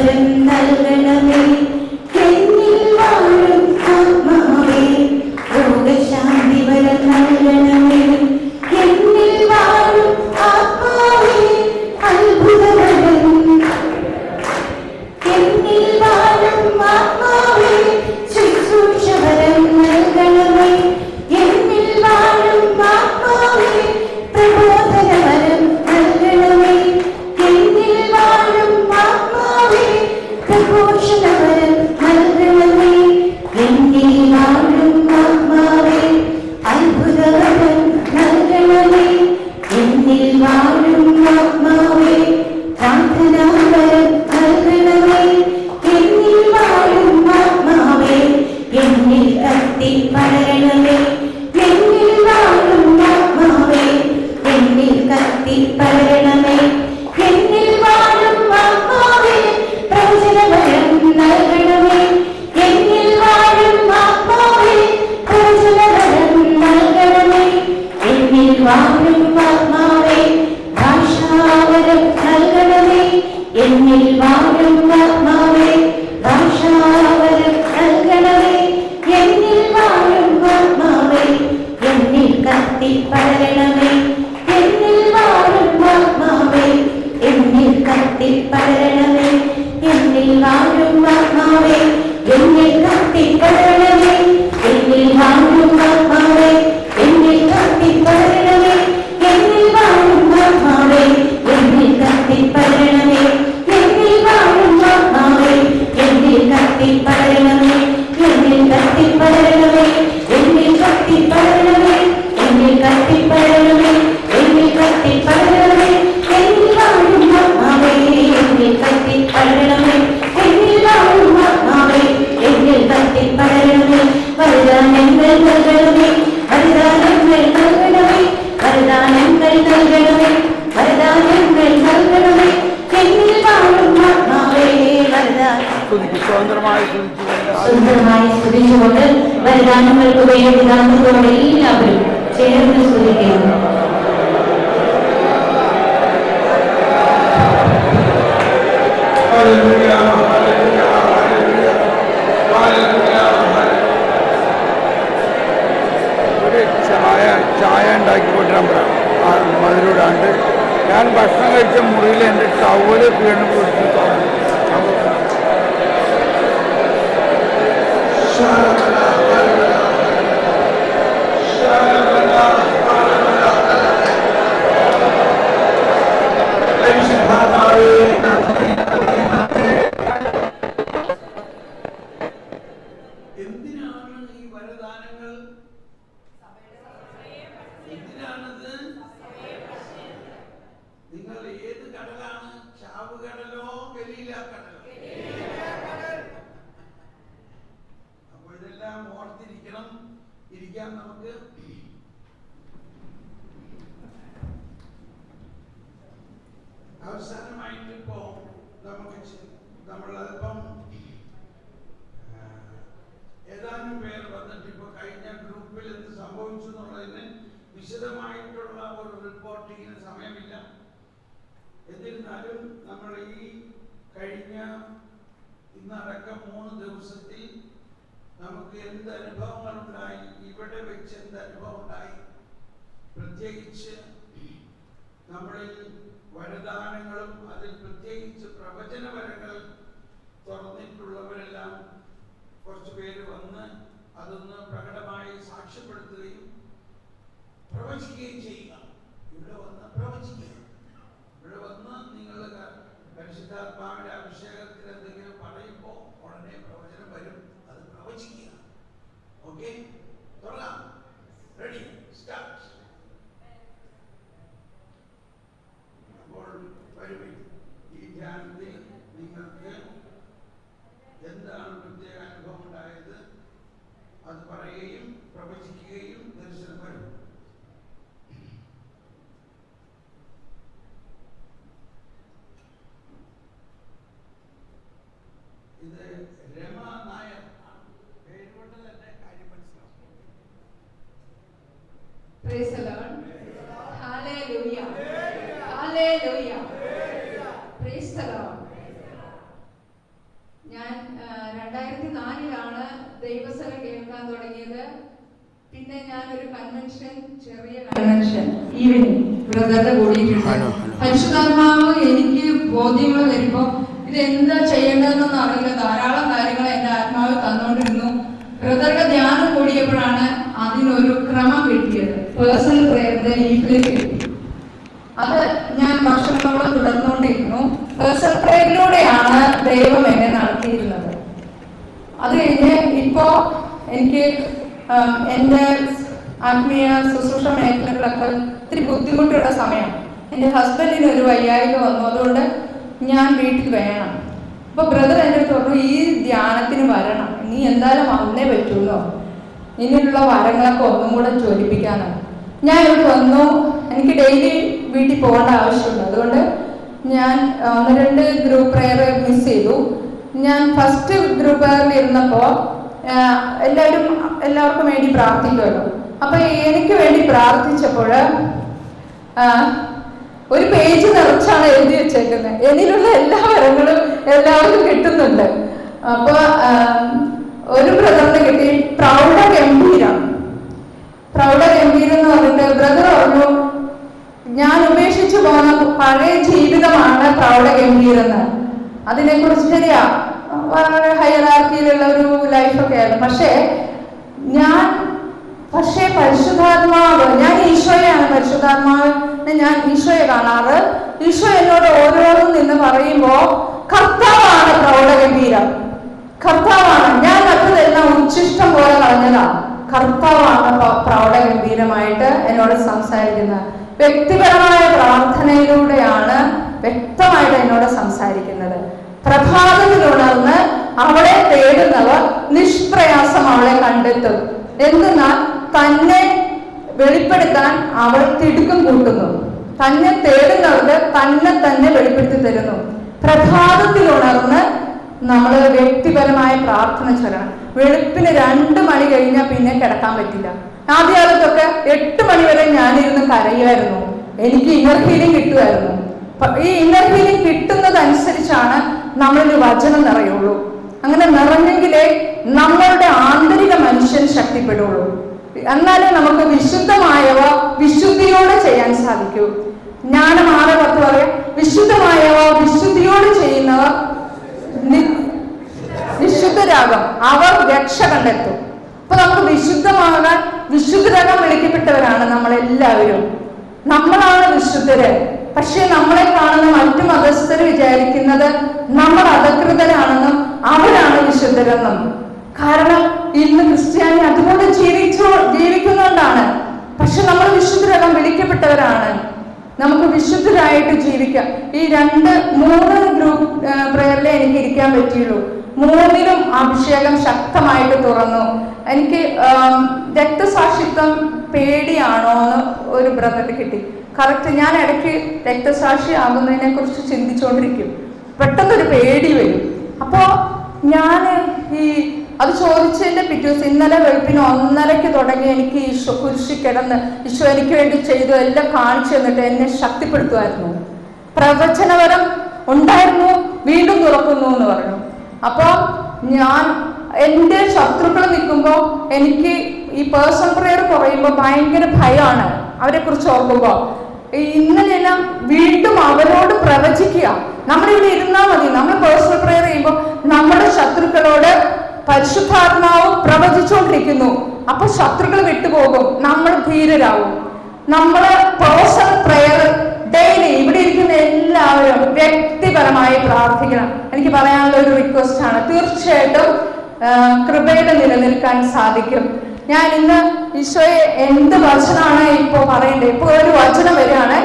വരം നൽകണമേ, എന്നിൽ വാഴും ആത്മാവേ. രോഗശാന്തി വരം നൽകണമേ, എന്നിൽ വാഴും ആത്മാവേ. അത്ഭുതവരം എന്നിൽ വാഴും ആത്മാവേ. ശുശ്രൂഷവരം നൽകണമേ, എന്നിൽ വാഴും ആത്മാവേ. പ്രബോധനവരം നൽകണമേ, എന്നിൽ വാഴും ആത്മാവേ. പ്രഘോഷണവരം നൽകണമേ, എന്നിൽ വാഴും ആത്മാവേ. അത്ഭുതവരം നൽകണമേ, എന്നിൽ വാഴും ആത്മാവേ. പ്രാർത്ഥനാവരം നൽകണമേ, എന്നിൽ വാഴും ആത്മാവേ. എന്നിൽ കത്തി പടരണമേ, എന്നിൽ വാഴും ആത്മാവേ. എന്നിൽ കത്തി പടരണമേ, എന്നിൽ വാഴും ആത്മാവേ. പ്രവചനവരം നൽകണമേ, എന്നിൽ വാഴും ആത്മാവേ. പ്രവചനവരം നൽകണമേ, എന്നിൽ വാഴും ആത്മാവേ. ഭാഷാവരം നൽകണമേ, എന്നിൽ വാഴും ആത്മാവേ. ഭാഷാവരം നൽകണമേ, എന്നിൽ വാഴും ആത്മാവേ. എന്നിൽ കത്തി പടരണമേ, എന്നിൽ വാഴും ആത്മാവേ. എന്നിൽ കത്തി പടരണമേ, എന്നിൽ വാഴും ആത്മാവേ. എന്നിൽ കത്തി പടരണമേ, എന്നിൽ വാഴും ആത്മാവേ. എന്നിൽ കത്തി പടരണമേ, എന്നിൽ വാഴും ആത്മാവേ. എന്നിൽ കത്തി പടരണമേ, എന്നിൽ വാഴും ആത്മാവേ. എന്നിൽ കത്തി പടരണമേ, എന്നിൽ കത്തി പടരണമേ. എന്നിൽ കത്തി പടരണമേ, എന്നിൽ കത്തി പടരണമേ. എന്നിൽ കത്തി പടരണമേ, എന്നിൽ വാഴും ആത്മാവേ. എന്നിൽ കത്തി പടരണമേ, എന്നിൽ വാഴും ആത്മാവേ. എന്നിൽ കത്തി പടരണമേ. വരദാനങ്ങൾ നൽകണമേ, വരദാനങ്ങൾ നൽകണമേ. വരദാനങ്ങൾ നൽകണമേ, വരദാനങ്ങൾ നൽകണമേ. എന്നിൽ വാഴും ആത്മാവേ. സ്വന്തമായി സ്തുതിച്ചുകൊണ്ട് വരദാനങ്ങൾക്ക് വേണ്ടി ദാനത്തോടെ എല്ലാവരും ചേർന്ന് സ്തുതിക്കുന്നു. ചായ ഉണ്ടാക്കിക്കൊണ്ടിരാൻ പറയാം മധുരൂടാണ്ട്. ഞാൻ ഭക്ഷണം കഴിച്ച മുറിയിൽ എൻ്റെ ടവല് വീണ്ടും കൊടുത്തു. എന്തിനാണ് ഈ വരദാനങ്ങൾ? എന്തിനാണത്? നിങ്ങൾ ഏത് കടലാണ്? ചാവ് കടലോ ഗലീല കടലോ? അപ്പൊ ഇതെല്ലാം ഓർത്തിരിക്കണം. ഇരിക്കാം നമുക്ക്. അവസാനമായിട്ട് ഇപ്പോ നമ്മളൽപ്പം ഏതാനും പേർ വന്നിട്ട് ഇപ്പൊ കഴിഞ്ഞ ഗ്രൂപ്പിൽ എന്ത് സംഭവിച്ചു എന്നുള്ളതിന് വിശദമായിട്ടുള്ള ഒരു റിപ്പോർട്ടിങ്ങിന് സമയമില്ല. എന്നിരുന്നാലും നമ്മൾ ഈ കഴിഞ്ഞ ഇന്നടക്കം 3 ദിവസത്തിൽ നമുക്ക് എന്ത് അനുഭവങ്ങൾ ഉണ്ടായി, ഇവിടെ വെച്ച് എന്ത് അനുഭവം ഉണ്ടായി, പ്രത്യേകിച്ച് നമ്മളിൽ വരദാനങ്ങളും അതിൽ പ്രത്യേകിച്ച് പ്രവചനവരങ്ങൾ തുറന്നിട്ടുള്ളവരെല്ലാം കുറച്ചു പേര് വന്ന് അതൊന്ന് പ്രകടമായി സാക്ഷ്യപ്പെടുത്തുകയും പ്രവചിക്കുകയും ചെയ്യുക. ഇവിടെ വന്ന് പ്രവചിക്കുക. ഇവിടെ വന്ന് നിങ്ങൾ പരിശുദ്ധാത്മാവിന്റെ അഭിഷേകത്തിൽ എന്തെങ്കിലും പറയുമ്പോൾ ഉടനെ പ്രവചനം വരും. അത് പ്രവചിക്കുക. ഓക്കെ, തുടങ്ങാം. Ready, start. അപ്പോൾ വരുവിൻ. ഈ ധ്യാനത്തിൽ നിങ്ങൾക്ക് എന്താണ് പ്രത്യേക അനുഭവം ഉണ്ടായത് അത് പറയുകയും പ്രവചിക്കുകയും ദർശനം വരും. ഇത് രമ നായർ പേരുകൊണ്ട് തന്നെ കാര്യം മനസ്സിലാവും. Praise the Lord. Hallelujah. Hallelujah. Praise the Lord. 2004 ദൈവസഭ കേൾക്കാൻ തുടങ്ങിയത്. പിന്നെ ഞാനൊരു കൺവെൻഷൻ, ചെറിയ കൺവെൻഷൻ ഈവനിങ് ബ്രദറിന്റെ കൂടിയിട്ടുണ്ട്. പരിശുദ്ധാത്മാവ് എനിക്ക് ബോധ്യങ്ങൾ വരുമ്പോൾ ഇതെന്താ ചെയ്യേണ്ടതെന്നൊന്നും അറിയില്ല. ധാരാളം കാര്യങ്ങൾ എൻ്റെ ആത്മാവ് തന്നുകൊണ്ടിരുന്നു. ബ്രദറുടെ ധ്യാനം കൂടിയപ്പോഴാണ് അതിനൊരു ക്രമം കിട്ടിയത്. പേഴ്സണൽ പ്രയറിന്റെ ലീഫിലേക്ക് കിട്ടി. അത് ഞാൻ വർഷങ്ങളോളം തുടർന്നുകൊണ്ടിരുന്നു. പേഴ്സണൽ പ്രയറിലൂടെയാണ് ദൈവം എന്നെ നടത്തിയിരുന്നത്. അത് കഴിഞ്ഞ് ഇപ്പോ എനിക്ക് എൻ്റെ ആത്മീയ ശുശ്രൂഷ മേഖലകളൊക്കെ ഇത്തിരി ബുദ്ധിമുട്ടുള്ള സമയം. എൻ്റെ ഹസ്ബൻഡിന് ഒരു വയ്യായ്ക വന്നു. അതുകൊണ്ട് ഞാൻ വീട്ടിൽ വേണം. അപ്പോൾ ബ്രദർ എൻ്റെ അടുത്ത് പറഞ്ഞു, ഈ ധ്യാനത്തിന് വരണം, നീ എന്തായാലും വന്നേ പറ്റുള്ളൂ, ഇനിയുള്ള വരങ്ങളൊക്കെ ഒന്നും കൂടെ ജ്വലിപ്പിക്കാനാണ്. ഞാൻ ഇവിടെ വന്നു. എനിക്ക് ഡെയിലി വീട്ടിൽ പോകേണ്ട ആവശ്യമുണ്ട്. അതുകൊണ്ട് ഞാൻ 1-2 ഗ്രൂപ്പ് പ്രെയർ മിസ് ചെയ്തു. ഞാൻ ഫസ്റ്റ് ഗ്രൂപ്പ് പ്രെയറിൽ ഇരുന്നപ്പോൾ എല്ലാവർക്കും വേണ്ടി പ്രാർത്ഥിക്കുമല്ലോ. അപ്പൊ എനിക്ക് വേണ്ടി പ്രാർത്ഥിച്ചപ്പോൾ ഒരു പേജ് നിറച്ചാണ് എഴുതി വെച്ചേക്കുന്നത്. എന്നിലുള്ള എല്ലാ വരങ്ങളും എല്ലാവർക്കും കിട്ടുന്നുണ്ട്. അപ്പൊ ഒരു ബ്രദറിന് കിട്ടി പ്രൗഢഗംഭീരം എന്ന് പറഞ്ഞിട്ട് ബ്രദർ പറഞ്ഞു, ഞാൻ ഉപേക്ഷിച്ചു പോകുന്ന പഴയ ജീവിതമാണ് പ്രൗഢഗംഭീരെന്ന്. അതിനെക്കുറിച്ച് ശരിയാ, വളരെ ഹൈറാർക്കിയിലുള്ള ഒരു ലൈഫൊക്കെ ആയിരുന്നു. പക്ഷേ പരിശുദ്ധാത്മാവ്, ഞാൻ ഈശോയാണ്, പരിശുദ്ധാത്മാവിനെ ഞാൻ ഈശോയെ കാണാറ്. ഈശോ എന്നോട് ഓരോന്നും നിന്ന് പറയുമ്പോ കർത്താവാണ് പ്രൗഢഗംഭീരം, കർത്താവാണ്. ഞാൻ മറ്റതെല്ലാം ഉച്ഛിഷ്ടം പോലെ കളഞ്ഞതാ. കർത്താവാണ് പ്രൗഢഗംഭീരമായിട്ട് എന്നോട് സംസാരിക്കുന്നത്. വ്യക്തിപരമായ പ്രാർത്ഥനയിലൂടെയാണ് വ്യക്തമായിട്ട് എന്നോട് സംസാരിക്കുന്നത്. പ്രഭാതത്തിൽ ഉണർന്ന് അവളെ തേടുന്നവർ നിഷ്പ്രയാസം അവളെ കണ്ടെത്തും. എന്നാൽ തന്നെ വെളിപ്പെടുത്താൻ അവൾ തിടുക്കം കൂട്ടുന്നു. തന്നെ തേടുന്നവർക്ക് തന്നെ വെളിപ്പെടുത്തി തരുന്നു. പ്രഭാതത്തിൽ ഉണർന്ന് നമ്മൾ വ്യക്തിപരമായ പ്രാർത്ഥന ചൊല്ലണം. വെളുപ്പിന് 2 മണി കഴിഞ്ഞാൽ പിന്നെ കിടക്കാൻ പറ്റില്ല. ആദ്യകാലത്തൊക്കെ 8 മണി വരെ ഞാനിരുന്ന് കരയുമായിരുന്നു. എനിക്ക് ഇന്നർ ഹീലിംഗ് കിട്ടുമായിരുന്നു. ഈ ഇന്നർ ഹീലിംഗ് കിട്ടുന്നതനുസരിച്ചാണ് നമ്മളൊരു വചനം നിറയുള്ളൂ. അങ്ങനെ നിറഞ്ഞെങ്കിലേ നമ്മളുടെ ആന്തരിക മനുഷ്യൻ ശക്തിപ്പെടുള്ളൂ. എന്നാലേ നമുക്ക് വിശുദ്ധമായവ വിശുദ്ധിയോടെ ചെയ്യാൻ സാധിക്കൂ. ജ്ഞാനം 6:10 പറയാം, വിശുദ്ധമായവ വിശുദ്ധിയോട് ചെയ്യുന്നവർ വിശുദ്ധരാകും, അവർ രക്ഷ കണ്ടെത്തും. അപ്പൊ നമുക്ക് വിശുദ്ധമാകാൻ വിശുദ്ധരാകാൻ വിളിക്കപ്പെട്ടവരാണ് നമ്മളെല്ലാവരും. നമ്മളാണ് വിശുദ്ധര്. പക്ഷെ നമ്മളെ കാണുന്ന മറ്റു മതസ്ഥർ വിചാരിക്കുന്നത് നമ്മൾ അധകൃതരാണെന്നും അവരാണ് വിശുദ്ധരെന്നും. കാരണം ഇന്ന് ക്രിസ്ത്യാനി അതുപോലെ ജീവിക്കുന്നതുകൊണ്ടാണ്. പക്ഷെ നമ്മൾ വിശുദ്ധരാകാൻ വിളിക്കപ്പെട്ടവരാണ്. നമുക്ക് വിശുദ്ധരായിട്ട് ജീവിക്കാം. ഈ 2-3 ഗ്രൂപ്പ് പ്രയറിലെ എനിക്ക് ഇരിക്കാൻ പറ്റിയുള്ളൂ. 3ലും അഭിഷേകം ശക്തമായിട്ട് തുറന്നു. എനിക്ക് രക്തസാക്ഷിത്വം പേടിയാണോ എന്ന് ഒരു ബ്രദറിന് കിട്ടി. കറക്റ്റ്, ഞാൻ ഇടയ്ക്ക് രക്തസാക്ഷി ആകുന്നതിനെ കുറിച്ച് ചിന്തിച്ചുകൊണ്ടിരിക്കും. പെട്ടെന്നൊരു പേടി വരും. അപ്പോൾ ഞാൻ അത് ചോദിച്ചതിൻ്റെ പിറ്റേ ദിവസം ഇന്നലെ വെളുപ്പിന് 1:30 തുടങ്ങി എനിക്ക് ഈശോ കുരിശിൽ കിടന്ന് ഈശോ എനിക്ക് വേണ്ടി ചെയ്തു എല്ലാം കാണിച്ചു തന്നിട്ട് എന്നെ ശക്തിപ്പെടുത്തുമായിരുന്നു. പ്രവചനപരം ഉണ്ടായിരുന്നു, വീണ്ടും തുറക്കുന്നു എന്ന് പറഞ്ഞു. അപ്പോൾ ഞാൻ എൻ്റെ ശത്രുക്കൾ നിൽക്കുമ്പോൾ എനിക്ക് ഈ പേഴ്സണൽ പ്രെയർ കുറയുമ്പോൾ ഭയങ്കര ഭയമാണ് അവരെ കുറിച്ച് ഓർക്കുമ്പോൾ. ഇന്നലെല്ലാം വീണ്ടും അവരോട് പ്രവചിക്കുക. നമ്മളിവിടെ ഇരുന്നാൽ മതി. നമ്മൾ പേഴ്സണൽ പ്രെയർ ചെയ്യുമ്പോൾ നമ്മുടെ ശത്രുക്കളോട് പരിശുദ്ധാത്മാവ് പ്രവചിച്ചുകൊണ്ടിരിക്കുന്നു. അപ്പൊ ശത്രുക്കൾ വിട്ടുപോകും, നമ്മൾ ധീരരാകും. നമ്മള് പേഴ്സണൽ പ്രെയർ ഡെയിലി ഇവിടെ ഇരിക്കുന്ന എല്ലാവരും വ്യക്തിപരമായി പ്രാർത്ഥിക്കണം. എനിക്ക് പറയാനുള്ള ഒരു റിക്വസ്റ്റ് ആണ്. തീർച്ചയായിട്ടും കൃപയുടെ നിലനിൽക്കാൻ സാധിക്കും. ഞാൻ ഇന്ന് ഈശോയെ എന്ത് വചനമാണ് ഇപ്പോ പറയേണ്ടത്? ഇപ്പൊ ഒരു വചനം വരികയാണ്,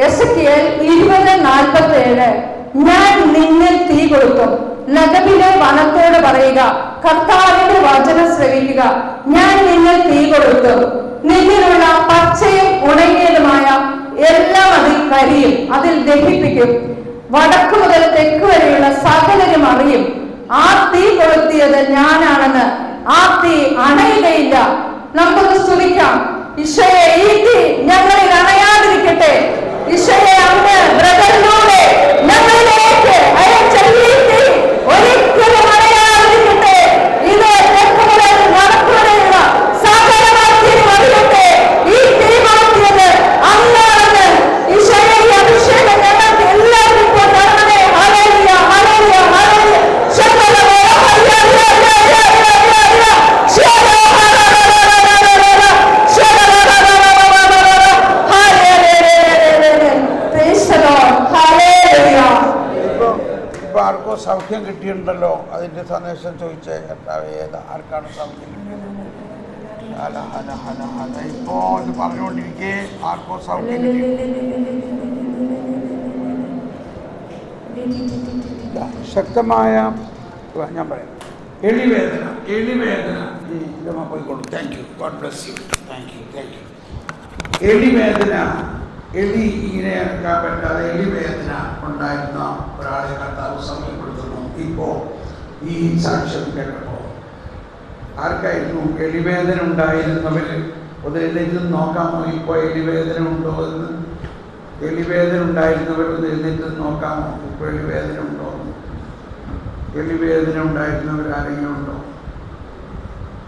എസെക്കിയേൽ 20:47. ഞാൻ നിന്നിൽ തീ കൊടുക്കും, നഗബിലെ വനത്തോട് പറയുക, കർത്താവിന്റെ വചനം ശ്രവിക്കുക. ഞാൻ നിന്നിൽ തീ കൊടുക്കും, നിന്നിലുള്ള പച്ചയും ഉണങ്ങിയതുമായ എല്ലാം അതിൽ കരിയും, അതിൽ ദഹിപ്പിക്കും. വടക്ക് മുതൽ തെക്ക് വരെയുള്ള സകലരും അറിയും ആ തീ കൊളുത്തിയത് ഞാനാണെന്ന്. ആ തീ അണയുകയില്ല. നമുക്കൊന്ന് സ്തുതിക്കാം. ഈശോയെ, ഈ തീ ഞങ്ങളിൽ അണയാതിരിക്കട്ടെ. ഈശോയെ, അങ്ങ് ബ്രദറിലൂടെ ഞങ്ങളിലേക്ക് അയച്ച ഈ തീ ഒരിക്കലും അണയാതിരിക്കട്ടെ. കിട്ടിയിട്ടുണ്ടല്ലോ, അതിൻ്റെ സന്ദേശം ചോദിച്ച കർത്താവ് ആർക്കാണ് സൗഖ്യം കിട്ടിയത്? ഹല ഹല ഹല ഹല. ഇപ്പോൾ ഇത് പറഞ്ഞുകൊണ്ടിരിക്കേ ആർക്കോ സൗഖ്യം കിട്ടി. ശക്തമായ ഞാൻ പറയാം, എളിവേദന ഈ ഇതമ്മ പോയിക്കോളൂ. Thank you, God bless you. Thank you. എളിവേദന, എളി ഇങ്ങനെ എടുക്കാൻ പറ്റാതെ എളിവേദന ഉണ്ടായിരുന്ന ഒരാളെ കർത്താവ് സമയപ്പെടുത്തുന്നു. ഇപ്പോൾ ഈ സാക്ഷ്യം കേട്ടപ്പോൾ ആർക്കായിരുന്നു എളിവേദന ഉണ്ടായിരുന്നവർ ഒന്ന് എഴുന്നേറ്റ് നോക്കാമോ? ഇപ്പോൾ എളിവേദന ഉണ്ടോ എന്ന്? എളിവേദന ഉണ്ടായിരുന്നവർ ഒന്ന് എഴുന്നേറ്റ് നോക്കാമോ? ഇപ്പോൾ എളിവേദന ഉണ്ടോ? എളിവേദന ഉണ്ടായിരുന്നവർ ആരെങ്കിലും ഉണ്ടോ?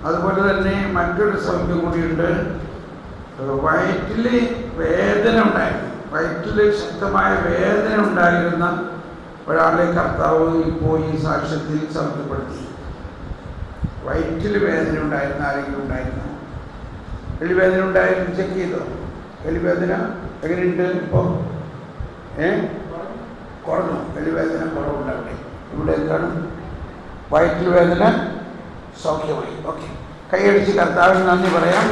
അതുപോലെ തന്നെ മറ്റൊരു സൗഖ്യം കൂടിയുണ്ട്. വയറ്റിൽ വേദന ഉണ്ടായിരുന്നു, വയറ്റിൽ ശക്തമായ വേദന ഉണ്ടായിരുന്ന ഒരാളെ കർത്താവ് ഇപ്പോൾ ഈ സാക്ഷ്യത്തിൽ സൗഖ്യപ്പെടുത്തി. വയറ്റിൽ വേദന ഉണ്ടായിരുന്ന ആരെങ്കിലും ഉണ്ടായിരുന്നു? എളിവേദന ഉണ്ടായിരുന്നു, ചെക്ക് ചെയ്തോ? എളിവേദന എങ്ങനെയുണ്ട് ഇപ്പോൾ? കുറഞ്ഞു. എളിവേദന കുറവുണ്ടാവട്ടെ. ഇവിടെ എന്താണ്? വയറ്റിൽ വേദന സൗഖ്യമായി. ഓക്കെ, കൈയടിച്ച് കർത്താവിന് നന്ദി പറയാം.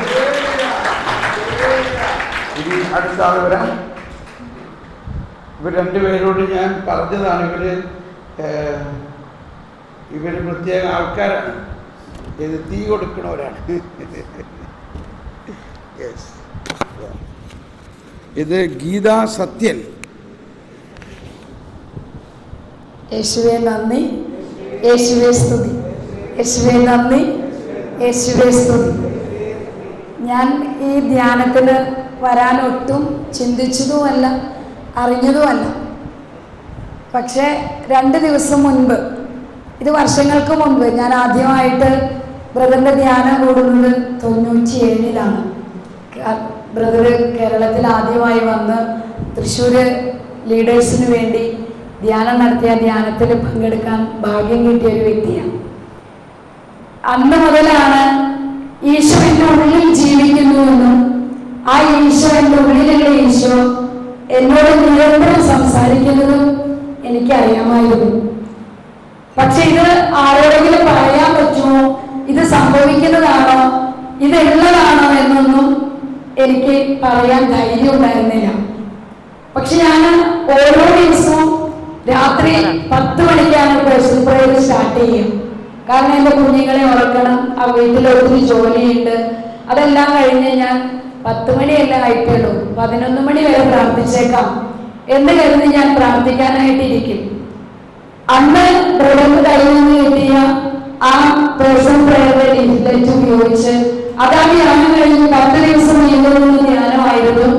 ഇനി അടുത്ത ആൾ വരാം. ഇവർ രണ്ടുപേരോട് ഞാൻ പറഞ്ഞതാണ്, ഇവർ പ്രത്യേക ആൾക്കാരാണ്, ഇത് തീ കൊടുക്കണവരാണ്. യെസ്, ഇത് ഗീതാ സത്യൻ. യേശുവേ നന്ദി, യേശുവേ സ്തുതി, യേശുവേ നന്ദി, യേശുവേ സ്തുതി. ഞാൻ ഈ ധ്യാനത്തിന് വരാൻ ഒട്ടും ചിന്തിച്ചതുമല്ല അറിഞ്ഞതുമല്ല. പക്ഷേ 2 ദിവസം മുൻപ്, ഇത് വർഷങ്ങൾക്ക് മുൻപ്, ഞാൻ ആദ്യമായിട്ട് ബ്രദറിൻ്റെ ധ്യാനം കൂടുന്നത് 97-ലാണ്. ബ്രദർ കേരളത്തിൽ ആദ്യമായി വന്ന് തൃശ്ശൂർ ലീഡേഴ്സിന് വേണ്ടി ധ്യാനം നടത്തിയ ധ്യാനത്തിൽ പങ്കെടുക്കാൻ ഭാഗ്യം കിട്ടിയ ഒരു വ്യക്തിയാണ്. അന്ന് മുതലാണ് ഈശോ എൻ്റെ ഉള്ളിൽ ജീവിക്കുന്നുവെന്നും ആ ഈശോ എൻ്റെ ഉള്ളിലുള്ള ഈശോ എന്നോട് നിരന്തരം സംസാരിക്കുന്നതും എനിക്കറിയാമായിരുന്നു. പക്ഷെ ഇത് ആരോടെങ്കിലും പറയാൻ പറ്റുമോ, ഇത് സംഭവിക്കുന്നതാണോ, ഇതുള്ളതാണോ എന്നൊന്നും എനിക്ക് പറയാൻ ധൈര്യം ഉണ്ടായിരുന്നില്ല. പക്ഷെ ഞാൻ ഓരോ ദിവസവും രാത്രി 10 മണിക്കാണ് പേഴ്സണൽ പ്രയർ സ്റ്റാർട്ട് ചെയ്യുക. കാരണം എൻ്റെ കുഞ്ഞുങ്ങളെ ഉറക്കണം, ആ വീട്ടിൽ ഒത്തിരി ജോലിയുണ്ട്. അതെല്ലാം കഴിഞ്ഞ് ഞാൻ 10 മണിയെല്ലാം ആയിട്ടുള്ളൂ, 11 മണി വരെ പ്രാർത്ഥിച്ചേക്കാം എന്ന് കരുതി ഞാൻ പ്രാർത്ഥിക്കാനായിട്ടിരിക്കും. അന്ന് ബ്രദറിന്റെ കയ്യിൽ നിന്ന് കിട്ടിയ ആ പേഴ്സണൽ പ്രയറിന്റെ ലീഫ്ലെറ്റ് ഉപയോഗിച്ച് അതാ ധ്യാനം കഴിഞ്ഞ് 10 ദിവസം നീണ്ടുനിന്ന ധ്യാനമായിരുന്നു.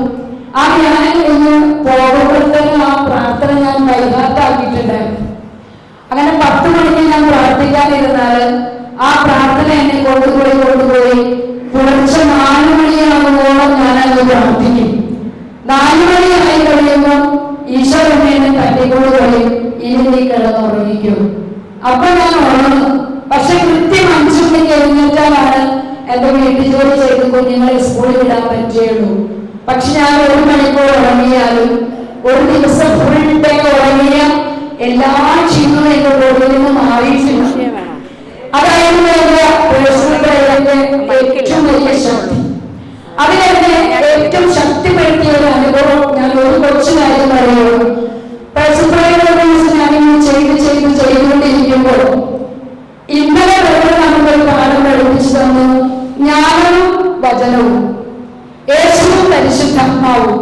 ആ ധ്യാനം കഴിഞ്ഞ് പോകുമ്പോഴത്തേക്കും ആ പ്രാർത്ഥന ഞാൻ വൈകാത്താക്കിയിട്ടുണ്ടായിരുന്നു. അങ്ങനെ 10 മണിക്ക് ഞാൻ പ്രാർത്ഥിക്കാതിരുന്നാൽ ആ പ്രാർത്ഥന എന്നെ കൊണ്ടുപോയി പുലർച്ചെ 4 മണിയാകുമ്പോഴും ഞാനത് പ്രാർത്ഥിക്കും. 4 മണിയായി കഴിയുമ്പോൾ ഈശോ എന്നെ തട്ടിക്കൊണ്ട് പറയും, ഇനി നീ കിടന്നുറങ്ങിക്കും. അപ്പൊ ഞാൻ ഉറങ്ങും. പക്ഷെ കൃത്യം 5 മണിക്ക് എഴുന്നേറ്റാലാണ് എന്റെ വീട്ടിൽ ജോലി ചെയ്ത് കുഞ്ഞുങ്ങളെ സ്കൂളിൽ വിടാൻ പറ്റുകയുള്ളൂ. പക്ഷെ ഞാൻ 1 മണിക്കൂർ ഉറങ്ങിയാലും, ഒരു ദിവസം ഫുൾ ഡേ ഉറങ്ങിയ എല്ലാ ക്ഷീണവും എന്റെ ബോഡിയിൽ നിന്ന് മാറിയിട്ടില്ല. അതായിരുന്നു എന്റെ പേഴ്സണൽ പ്രയറിന്റെ ഏറ്റവും വലിയ ശക്തി. അതിനെന്നെ ഏറ്റവും ശക്തിപ്പെടുത്തിയ ഒരു അനുഭവം ഞാൻ ഒരു കൊച്ചു കാര്യം പറയുള്ളൂ. പേഴ്സണൽ പ്രയറിന്റെ ഞാനിങ്ങനെ ചെയ്തുകൊണ്ടിരിക്കുമ്പോൾ ഇന്നലെ ബ്രദർ നമുക്കൊരു പാഠം പഠിപ്പിച്ചു തന്നു. ജ്ഞാനവും വചനവും, യേശുവും പരിശുദ്ധാത്മാവും.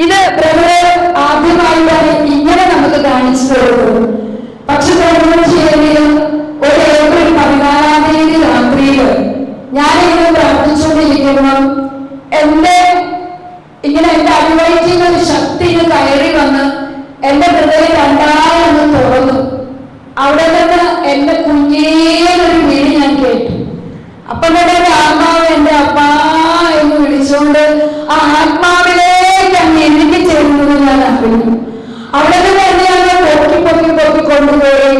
ഇത് ബ്രദറെ ആദ്യമായിട്ടാണ് ഇങ്ങനെ നമുക്ക് കാണിച്ചു തരുന്നത്. പക്ഷെ ബ്രദറിന് ഒരു ഏപ്രിൽ 14-ാം തീയതി രാത്രിയിൽ ഞാനിങ്ങനെ പ്രാർത്ഥിച്ചുകൊണ്ടിരിക്കുമ്പോൾ ഇങ്ങനെ എന്റെ അടിവയറ്റിൽ ഒരു ശക്തി കയറി വന്ന് എന്റെ ഹൃദയം 2 തുറന്നു. അവിടെ നിന്ന് എന്റെ കുഞ്ഞേനൊരു വിളി ഞാൻ കേട്ടു. അപ്പൊ ഒരു ആത്മാവ് എന്റെ അപ്പാ എന്ന് വിളിച്ചുകൊണ്ട് ആ ആത്മാവിലേക്ക് അങ്ങ് എനിക്ക് ചേരുന്നത് ഞാൻ അറിഞ്ഞു. അവിടെ നിന്ന് എന്നെ അങ്ങ് പൊക്കി കൊണ്ടുപോയി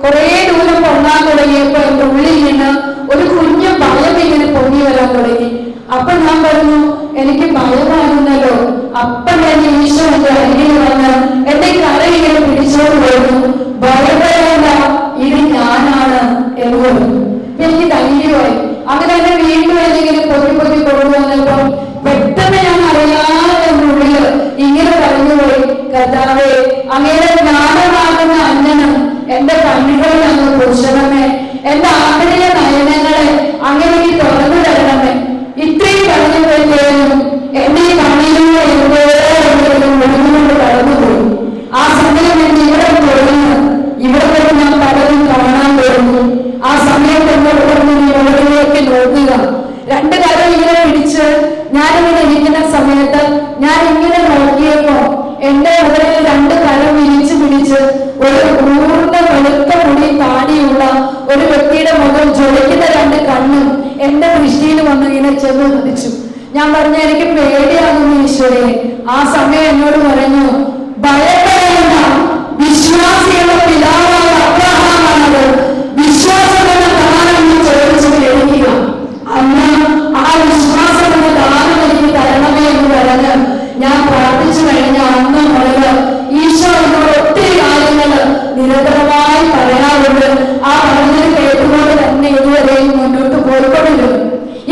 കുറെ ദൂരം പൊങ്ങാൻ തുടങ്ങിയപ്പോ എന്റെ ഉള്ളിൽ നിന്ന് ഒരു കുഞ്ഞു ഭയം ഇങ്ങനെ പൊങ്ങി വരാൻ തുടങ്ങി. അപ്പൊ ഞാൻ പറഞ്ഞു, എനിക്ക് ഭയമാകുന്നല്ലോ. അപ്പൊ ഞാൻ ഈശോ എന്റെ അരികിൽ വന്ന് എന്റെ കര ഇങ്ങനെ പിടിച്ചോണ്ട് പോയിരുന്നു. ഭയപ്പെടേണ്ട, ഇത് എനിക്ക് ധൈര്യമായി. അങ്ങനെ എന്നെ വീണ്ടും എന്തെങ്കിലും പൊതി കൊണ്ടുവന്നപ്പോ പെട്ടെന്ന് ഞാൻ അറിയാതെ ഉള്ളില് ഇങ്ങനെ പറഞ്ഞുപോയി, കർത്താവേ, അങ്ങയുടെ ജ്ഞാനമാകുന്ന അഞ്ജനം എന്റെ കണ്ണുകളിൽ അങ്ങ് പുരുഷണമേ, എന്റെ ആന്തരിക നയനങ്ങളെ അങ്ങനെ തുറന്നു തരണമേ. ഇത്രയും പറഞ്ഞപ്പോഴത്തേനും എന്റെ ഈ കണ്ണിലൂടെ ഒഴുകുകൊണ്ട് കടന്നുപോയി. ആ സമയം എന്നെ ഇവിടെ തുടങ്ങുന്നു, ഇവിടെ ഞാൻ പലതും കാണാൻ തുടങ്ങി. ആ സമയത്ത് മുകളിലേക്ക് നോക്കുക, രണ്ട് കരം ഇങ്ങനെ പിടിച്ച് ഞാനിങ്ങനെ ഇരിക്കുന്ന സമയത്ത് ഞാൻ ഇങ്ങനെ നോക്കിയപ്പോ എന്റെ മുകളിൽ രണ്ട് കരം വിരിച്ചു പിടിച്ച് ഒരു ഊർന്ന വെളുത്ത മുടി താടിയുള്ള ഒരു വ്യക്തിയുടെ മുഖം ജ്വലിക്കുന്ന രണ്ട് കണ്ണും എന്റെ ദൃഷ്ടിയിൽ വന്ന് ഇങ്ങനെ ചെന്ന് പതിച്ചു. ഞാൻ പറഞ്ഞു, എനിക്ക് പേടിയാകുന്നു ഈശ്വരേ. ആ സമയം എന്നോട് പറഞ്ഞു, ഭയപ്പെടേണ്ട, വിശ്വാസികളുടെ പിതാവായ അബ്രഹാമാണത്, വിശ്വാസമെന്ന ദാനം ചോദിച്ചു മേടിക്കുക. അന്ന് ആ വിശ്വാസമെന്ന ദാനം എനിക്ക് തരണമേ എന്ന് പറഞ്ഞ് ഞാൻ പ്രാർത്ഥിച്ചു കഴിഞ്ഞ അന്ന് മുതൽ ഈശോ എന്നോട് ഒത്തിരി കാര്യങ്ങൾ നിരന്തരമായി പറയാറുണ്ട്. ആ പറഞ്ഞത് കേട്ടുകൊണ്ട് തന്നെ ഇതുവരെയും മുന്നോട്ട് പോയിക്കൊണ്ടിരുന്നു.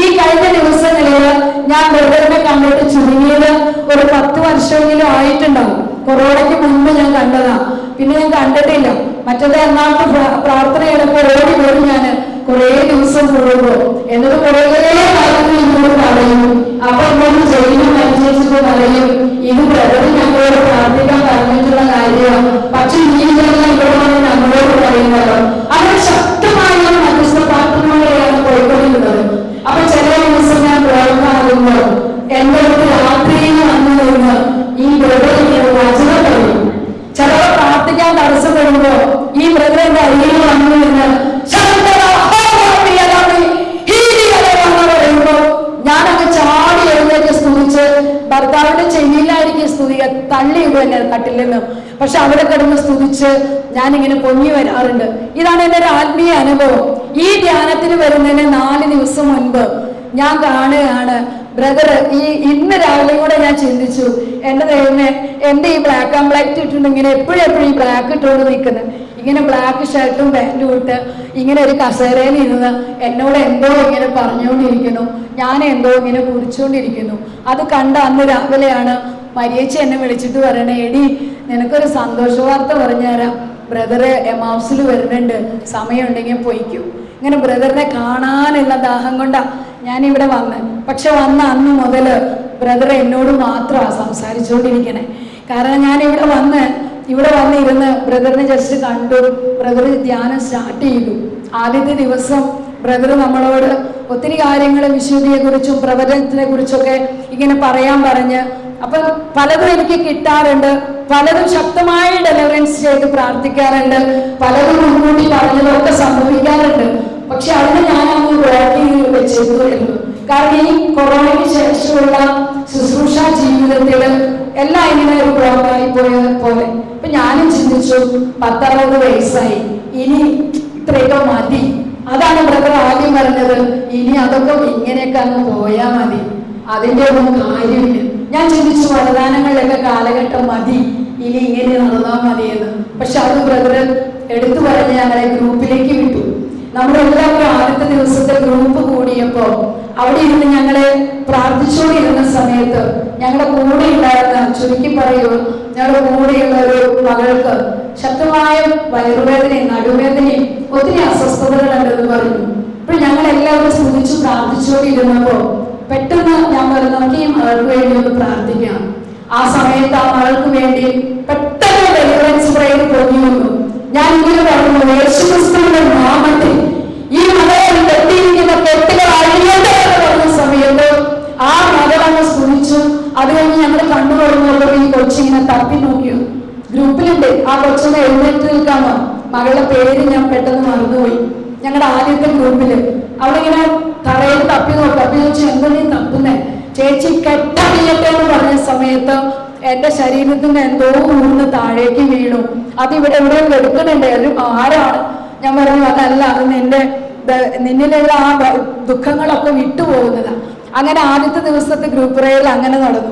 ഈ കഴിഞ്ഞ ദിവസങ്ങളിൽ ഞാൻ ബ്രദറിനെ കണ്ടിട്ട് ചുരുങ്ങിയത് ഒരു 10 വർഷമെങ്കിലും ആയിട്ടുണ്ടാവും. കൊറോണയ്ക്ക് മുമ്പ് ഞാൻ കണ്ടതാ, പിന്നെ ഞാൻ കണ്ടിട്ടില്ല. മറ്റേത് എറണാകുളത്ത് പ്രാർത്ഥന എടുപ്പോൾ ഓടി വരും ഞാൻ കുറേ ദിവസം കൂടുമ്പോ, എന്നിട്ട് കുറേ കാര്യങ്ങൾ ഇങ്ങോട്ട് പറയും. അപ്പൊ ഇങ്ങോട്ട് ജയിലും അനുസരിച്ചിട്ട് പറയും, ഇത് ബ്രദർ ഞങ്ങളോട് പ്രാർത്ഥിക്കാൻ പറഞ്ഞിട്ടുള്ള കാര്യമാണ്, പക്ഷെ ഈ ഇവിടെ ഞങ്ങളോട് പറയുന്നത്. അങ്ങനെ ശക്തമായ മധ്യസ്ഥ പ്രാർത്ഥനകളെയാണ് പോയിക്കൊണ്ടിരുന്നത്. അപ്പൊ ചില ദിവസം ഞാൻ പ്രവർത്തനാകുമ്പോ എന്റെ അടുത്ത് രാത്രിയിൽ വന്നു നിന്ന് ഈ ബ്രദർ വചന പറയും. ചിലർ പ്രാർത്ഥിക്കാൻ തടസ്സപ്പെടുമ്പോ ഈ ബ്രദർ എന്റെ അരിയിൽ വന്നു നിന്ന് പറയുമ്പോ ഞാനങ്ങ് ചാടി എഴുന്നേറ്റ് സ്തുതിച്ച്, ഭർത്താവിന്റെ ചെവിയിലായിരിക്കും സ്തുതിക, തള്ളിയിടും എന്നെ കട്ടിൽ നിന്ന്. പക്ഷെ അവിടെ കിടന്ന് സ്തുതിച്ച് ഞാനിങ്ങനെ പൊങ്ങി വരാറുണ്ട്. ഇതാണ് എൻ്റെ ഒരു ആത്മീയ അനുഭവം. ഈ ധ്യാനത്തിന് വരുന്നതിന് 4 ദിവസം മുൻപ് ഞാൻ കാണുകയാണ് ബ്രദർ. ഇന്ന് രാവിലെ കൂടെ ഞാൻ ചിന്തിച്ചു, എന്റെ ദൈവമേ, എന്റെ ഈ ബ്ലാക്ക് ആൻഡ് ബ്ലാക്ക് ഇട്ടിട്ടുണ്ട്, ഇങ്ങനെ എപ്പോഴും ഈ ബ്ലാക്ക് ഇട്ടുകൊണ്ട് നിൽക്കുന്നത്, ഇങ്ങനെ ബ്ലാക്ക് ഷർട്ടും പാൻറ്റും ഇട്ട് ഇങ്ങനെ ഒരു കസേരയിൽ ഇരുന്ന് എന്നോട് എന്തോ ഇങ്ങനെ പറഞ്ഞുകൊണ്ടിരിക്കുന്നു, ഞാൻ എന്തോ ഇങ്ങനെ കുറിച്ചുകൊണ്ടിരിക്കുന്നു. അത് കണ്ട അന്ന് രാവിലെയാണ് മരിയേച്ചി എന്നെ വിളിച്ചിട്ട് പറയണേ, എടി നിനക്കൊരു സന്തോഷ വാർത്ത പറഞ്ഞുതരാം, ബ്രദറ് എമൗസിൽ വരുന്നുണ്ട്, സമയമുണ്ടെങ്കിൽ പോയിക്കൂ. ഇങ്ങനെ ബ്രദറിനെ കാണാനുള്ള ദാഹം കൊണ്ടാണ് ഞാനിവിടെ വന്ന്. പക്ഷെ വന്ന അന്ന് മുതൽ ബ്രദർ എന്നോട് മാത്രമാണ് സംസാരിച്ചുകൊണ്ടിരിക്കണേ. കാരണം ഞാൻ ഇവിടെ വന്നിരുന്ന് ബ്രദറിനെ ജസ്റ്റ് കണ്ടു. ബ്രദർ ധ്യാനം സ്റ്റാർട്ട് ചെയ്തു. ആദ്യത്തെ ദിവസം ബ്രദർ നമ്മളോട് ഒത്തിരി കാര്യങ്ങൾ വിശുദ്ധിയെക്കുറിച്ചും പ്രവചനത്തിനെ കുറിച്ചൊക്കെ ഇങ്ങനെ പറയാൻ പറഞ്ഞ്, അപ്പം പലതും എനിക്ക് കിട്ടാറുണ്ട്, പലതും ശക്തമായി ഡെലിവറൻസ് ചെയ്ത് പ്രാർത്ഥിക്കാറുണ്ട്, പലതും മുൻകൂട്ടി പറഞ്ഞതൊക്കെ സംഭവിക്കാറുണ്ട്. പക്ഷെ അതിന് ഞാനങ്ങ് ബ്ലോക്ക് ചെയ്ത് വെച്ചിരുന്നു. കാരണം ഈ കൊറോണയ്ക്ക് ശേഷമുള്ള ശുശ്രൂഷ ജീവിതത്തിൽ എല്ലാം ഇങ്ങനെ ഒരു ബ്ലോക്കായി പോയത് പോലെ. ഇപ്പൊ ഞാനും ചിന്തിച്ചു, 10-60 വയസ്സായി, ഇനി ഇത്രയൊക്കെ മതി. അതാണ് ബ്രദർ ആദ്യം പറഞ്ഞത്, ഇനി അതൊക്കെ ഇങ്ങനെയൊക്കെ അങ്ങ് പോയാ മതി, അതിന്റെ ഒന്നും കാര്യമില്ല. ഞാൻ ചിന്തിച്ചു, വരദാനങ്ങളിലൊക്കെ കാലഘട്ടം മതി, ഇനി ഇങ്ങനെ നടന്നാൽ മതിയെന്ന്. പക്ഷെ അത് ബ്രദർ എടുത്തു പറഞ്ഞ് ഞങ്ങളെ ഗ്രൂപ്പിലേക്ക് വിട്ടു. നമ്മളെല്ലാവരും ആദ്യത്തെ ദിവസത്തെ ഗ്രൂപ്പ് കൂടിയപ്പോ അവിടെ ഇരുന്ന് ഞങ്ങളെ പ്രാർത്ഥിച്ചുകൊണ്ടിരുന്ന സമയത്ത് ഞങ്ങളുടെ കൂടെ ഉണ്ടായിരുന്ന, ചുരുക്കി പറയൂ, ഞങ്ങളുടെ കൂടെയുള്ള ഒരു മകൾക്ക് ശക്തമായ വയറുവേദനയും നടുവേദനയും ഒത്തിരി അസ്വസ്ഥതകളുണ്ടെന്ന് പറഞ്ഞു. അപ്പോൾ ഞങ്ങൾ എല്ലാവരും സ്തുതിച്ചു പ്രാർത്ഥിച്ചുകൊണ്ടിരുന്നപ്പോ പെട്ടെന്ന് ഞാൻ പറഞ്ഞു, നമുക്ക് ഈ മകൾക്ക് വേണ്ടി ഒന്ന് പ്രാർത്ഥിക്കാം. ആ സമയത്ത് ആ മകൾക്ക് വേണ്ടി പെട്ടെന്ന് ഡെലിവറൻസ് പ്രയർ പൊങ്ങി വന്നു. ഞാൻ ഇങ്ങനെ പറഞ്ഞു, യേശുക്രിസ്തുവിന്റെ നാമത്തിൽ ഈ മകളെ കെട്ടിയിരിക്കുന്ന കെട്ടുകൾ അഴിയട്ടെ എന്ന് പറഞ്ഞ സമയത്ത് ആ മകളങ്ങ് സ്തുതിച്ചു. അത് കഴിഞ്ഞ് ഞങ്ങൾ കണ്ണു തുടങ്ങുമ്പോൾ ഈ കൊച്ചിങ്ങനെ തപ്പി നോക്കിയോ, ഗ്രൂപ്പിലുണ്ട്. ആ കൊച്ചിനെ എഴുന്നേറ്റ് നിൽക്കാമോ, മകളുടെ പേര് ഞാൻ പെട്ടെന്ന് മറന്നുപോയി. ഞങ്ങളുടെ ആദ്യത്തെ ഗ്രൂപ്പില് അവിടെ ഇങ്ങനെ തറയിൽ തപ്പി നോക്കും. അപ്പൊ ചോദിച്ചു, എന്തെങ്കിലും തപ്പുന്നേ? ചേച്ചി കെട്ടറിയട്ടെ എന്ന് പറഞ്ഞ സമയത്ത് എന്റെ ശരീരത്തിന്റെ എന്തോ ഊർന്ന് താഴേക്ക് വീണു. അതിവിടെ എവിടെയോ എടുക്കുന്നുണ്ട്. അത് ആരാണ്? ഞാൻ പറഞ്ഞു, അതല്ല, അത് നിന്നിലുള്ള ആ ദുഃഖങ്ങളൊക്കെ വിട്ടുപോകുന്നതാണ്. അങ്ങനെ ആദ്യത്തെ ദിവസത്തെ ഗ്രൂപ്പ് പ്രയറിൽ അങ്ങനെ നടന്നു.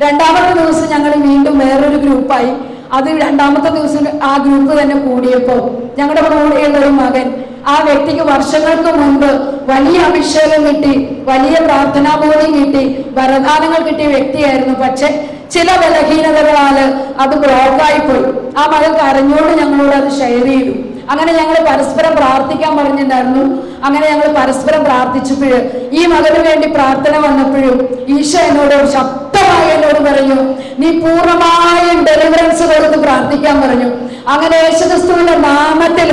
രണ്ടാമത്തെ ദിവസം ഞങ്ങൾ വീണ്ടും വേറൊരു ഗ്രൂപ്പായി. അത് രണ്ടാമത്തെ ദിവസം ആ ഗ്രൂപ്പ് തന്നെ കൂടിയപ്പോൾ ഞങ്ങളുടെ കൂടെയുള്ള ഒരു മകൻ ആ വ്യക്തിക്ക് വർഷങ്ങൾക്ക് മുൻപ് വലിയ അഭിഷേകം കിട്ടി, വലിയ പ്രാർത്ഥനാബോധ്യം കിട്ടി, വരദാനങ്ങൾ കിട്ടിയ വ്യക്തിയായിരുന്നു. പക്ഷെ ചില ബലഹീനതകളാല് അത് ബ്ലോക്കായി പോയി. ആ മകൻ കരഞ്ഞോണ്ട് ഞങ്ങളോട് അത് ഷെയർ ചെയ്തു. അങ്ങനെ ഞങ്ങൾ പരസ്പരം പ്രാർത്ഥിക്കാൻ പറഞ്ഞിട്ടുണ്ടായിരുന്നു. അങ്ങനെ ഞങ്ങൾ പരസ്പരം പ്രാർത്ഥിച്ചപ്പോഴും ഈ മകന് വേണ്ടി പ്രാർത്ഥന വന്നപ്പോഴും ഈശോ എന്നോട് ശക്തമായി എന്നോട് പറഞ്ഞു, നീ പൂർണ്ണമായും ഡെലിവറൻസ് കൊടുത്ത് പ്രാർത്ഥിക്കാൻ പറഞ്ഞു. അങ്ങനെ യേശുക്രിസ്തുവിന്റെ നാമത്തിൽ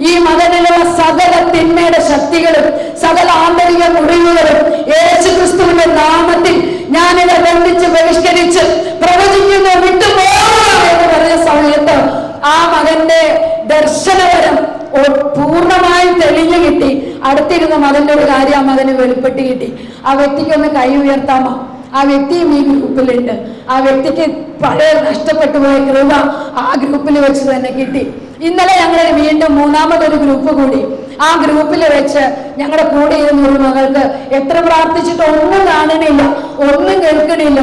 ഈ മകനിലുള്ള സകല തിന്മയുടെ ശക്തികളും സകല ആന്തരിക മുറിവുകളും യേശുക്രിസ്തുവിന്റെ നാമത്തിൽ ഞാനിത് ബന്ധിച്ച് ബഹിഷ്കരിച്ച് പ്രവചിക്കുന്നു, വിട്ടുപോകുക എന്ന് പറഞ്ഞ സമയത്ത് ആ മകന്റെ ദർശനവരം പൂർണ്ണമായും തെളിഞ്ഞു കിട്ടി. അടുത്തിരുന്ന മകന്റെ ഒരു കാര്യം ആ മകന് വെളിപ്പെട്ട് കിട്ടി. ആ വ്യക്തിക്കൊന്ന് കൈ ഉയർത്താമോ? ആ വ്യക്തിയും ഈ ഗ്രൂപ്പിലുണ്ട്. ആ വ്യക്തിക്ക് പഴയ നഷ്ടപ്പെട്ടു പോയ കൃപ ആ ഗ്രൂപ്പിൽ വെച്ച് തന്നെ കിട്ടി. ഇന്നലെ ഞങ്ങൾ വീണ്ടും മൂന്നാമതൊരു ഗ്രൂപ്പ് കൂടി. ആ ഗ്രൂപ്പിൽ വെച്ച് ഞങ്ങളുടെ കൂടെ ഇരുന്ന ഒരു മകൾക്ക് എത്ര പ്രാർത്ഥിച്ചിട്ട് ഒന്നും കാണണില്ല, ഒന്നും കേൾക്കണില്ല,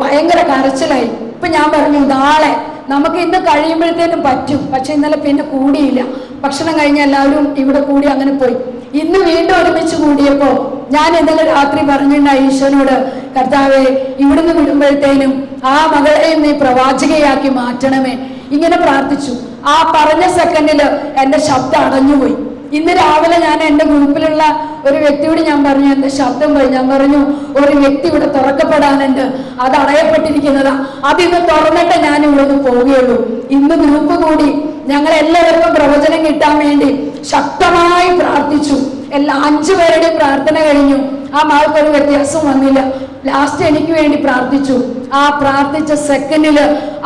ഭയങ്കര കരച്ചിലായി. ഇപ്പൊ ഞാൻ പറഞ്ഞു, നാളെ നമുക്ക് ഇന്ന് കഴിയുമ്പോഴത്തേനും പറ്റും. പക്ഷെ ഇന്നലെ പിന്നെ കൂടിയില്ല. ഭക്ഷണം കഴിഞ്ഞ് എല്ലാവരും ഇവിടെ കൂടി അങ്ങനെ പോയി. ഇന്ന് വീണ്ടും ഒരുമിച്ച് കൂടിയപ്പോ ഞാൻ ഇന്നലെ രാത്രി പറഞ്ഞിട്ടുണ്ടായി ഈശോനോട്, കർത്താവേ, ഇവിടുന്ന് വിടുമ്പോഴത്തേനും ആ മകളെയും നീ പ്രവാചകയാക്കി മാറ്റണമേ. ഇങ്ങനെ പ്രാർത്ഥിച്ചു. ആ പറഞ്ഞ സെക്കൻഡില് എന്റെ ശബ്ദം അടഞ്ഞുപോയി. ഇന്ന് രാവിലെ ഞാൻ എൻ്റെ ഗ്രൂപ്പിലുള്ള ഒരു വ്യക്തിയോട് ഞാൻ പറഞ്ഞു, എന്റെ ശബ്ദം പോയി. ഞാൻ പറഞ്ഞു, ഒരു വ്യക്തി ഇവിടെ തുറക്കപ്പെടാനുണ്ട്, അത് അടയപ്പെട്ടിരിക്കുന്നതാ, അതിന്ന് തുറന്നിട്ട് ഞാൻ ഇവിടുന്ന് പോവുകയുള്ളൂ. ഇന്ന് ഗ്രൂപ്പ് കൂടി ഞങ്ങൾ എല്ലാവർക്കും പ്രവചനം കിട്ടാൻ വേണ്ടി ശക്തമായി പ്രാർത്ഥിച്ചു. എല്ലാ 5 പേരുടെയും പ്രാർത്ഥന കഴിഞ്ഞു. ആ മകൾക്കൊരു വ്യത്യാസം വന്നില്ല. ലാസ്റ്റ് എനിക്ക് വേണ്ടി പ്രാർത്ഥിച്ചു. ആ പ്രാർത്ഥിച്ച സെക്കൻഡില്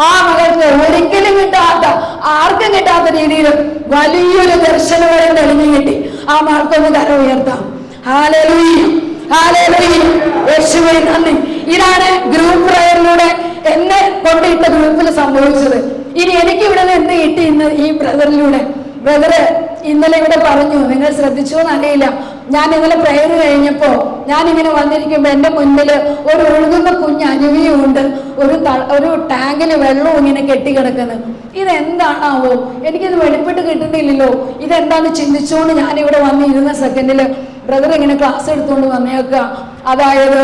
ആ മകൾക്ക് ഒരിക്കലും കിട്ടാത്ത, ആർക്കും കിട്ടാത്ത രീതിയിൽ വലിയൊരു ദർശനവരം തെളിഞ്ഞു കിട്ടി. ആ മകൾക്കൊന്ന് കര ഉയർത്താം. ഹല്ലേലൂയ, ഹല്ലേലൂയ, യേശുവേ നന്ദി. ഇതാണ് ഗ്രൂപ്പ് പ്രയറിലൂടെ എന്നെ കൊണ്ടിട്ട ഗ്രൂപ്പിൽ സംഭവിച്ചത്. ഇനി എനിക്ക് ഇവിടെ നിന്ന് എന്ത് കിട്ടി ഇന്ന് ഈ ബ്രദറിലൂടെ? ബ്രദറ് ഇന്നലെ ഇവിടെ പറഞ്ഞു, നിങ്ങൾ ശ്രദ്ധിച്ചോ എന്നറിയില്ല, ഞാൻ ഇന്നലെ പ്രയർ കഴിഞ്ഞപ്പോ ഞാനിങ്ങനെ വന്നിരിക്കുമ്പോ എന്റെ മുന്നിൽ ഒരു ഒഴുകുന്ന കുഞ്ഞ് അരുവിയും ഉണ്ട്, ഒരു ടാങ്കില് വെള്ളവും ഇങ്ങനെ കെട്ടിക്കിടക്കുന്നത്. ഇതെന്താണാവോ? എനിക്കിത് വെളിപ്പെട്ട് കിട്ടുന്നില്ലല്ലോ, ഇതെന്താന്ന് ചിന്തിച്ചുകൊണ്ട് ഞാനിവിടെ വന്നിരുന്ന സെക്കൻഡില് ബ്രദർ ഇങ്ങനെ ക്ലാസ് എടുത്തുകൊണ്ട് വന്നേക്കുക. അതായത്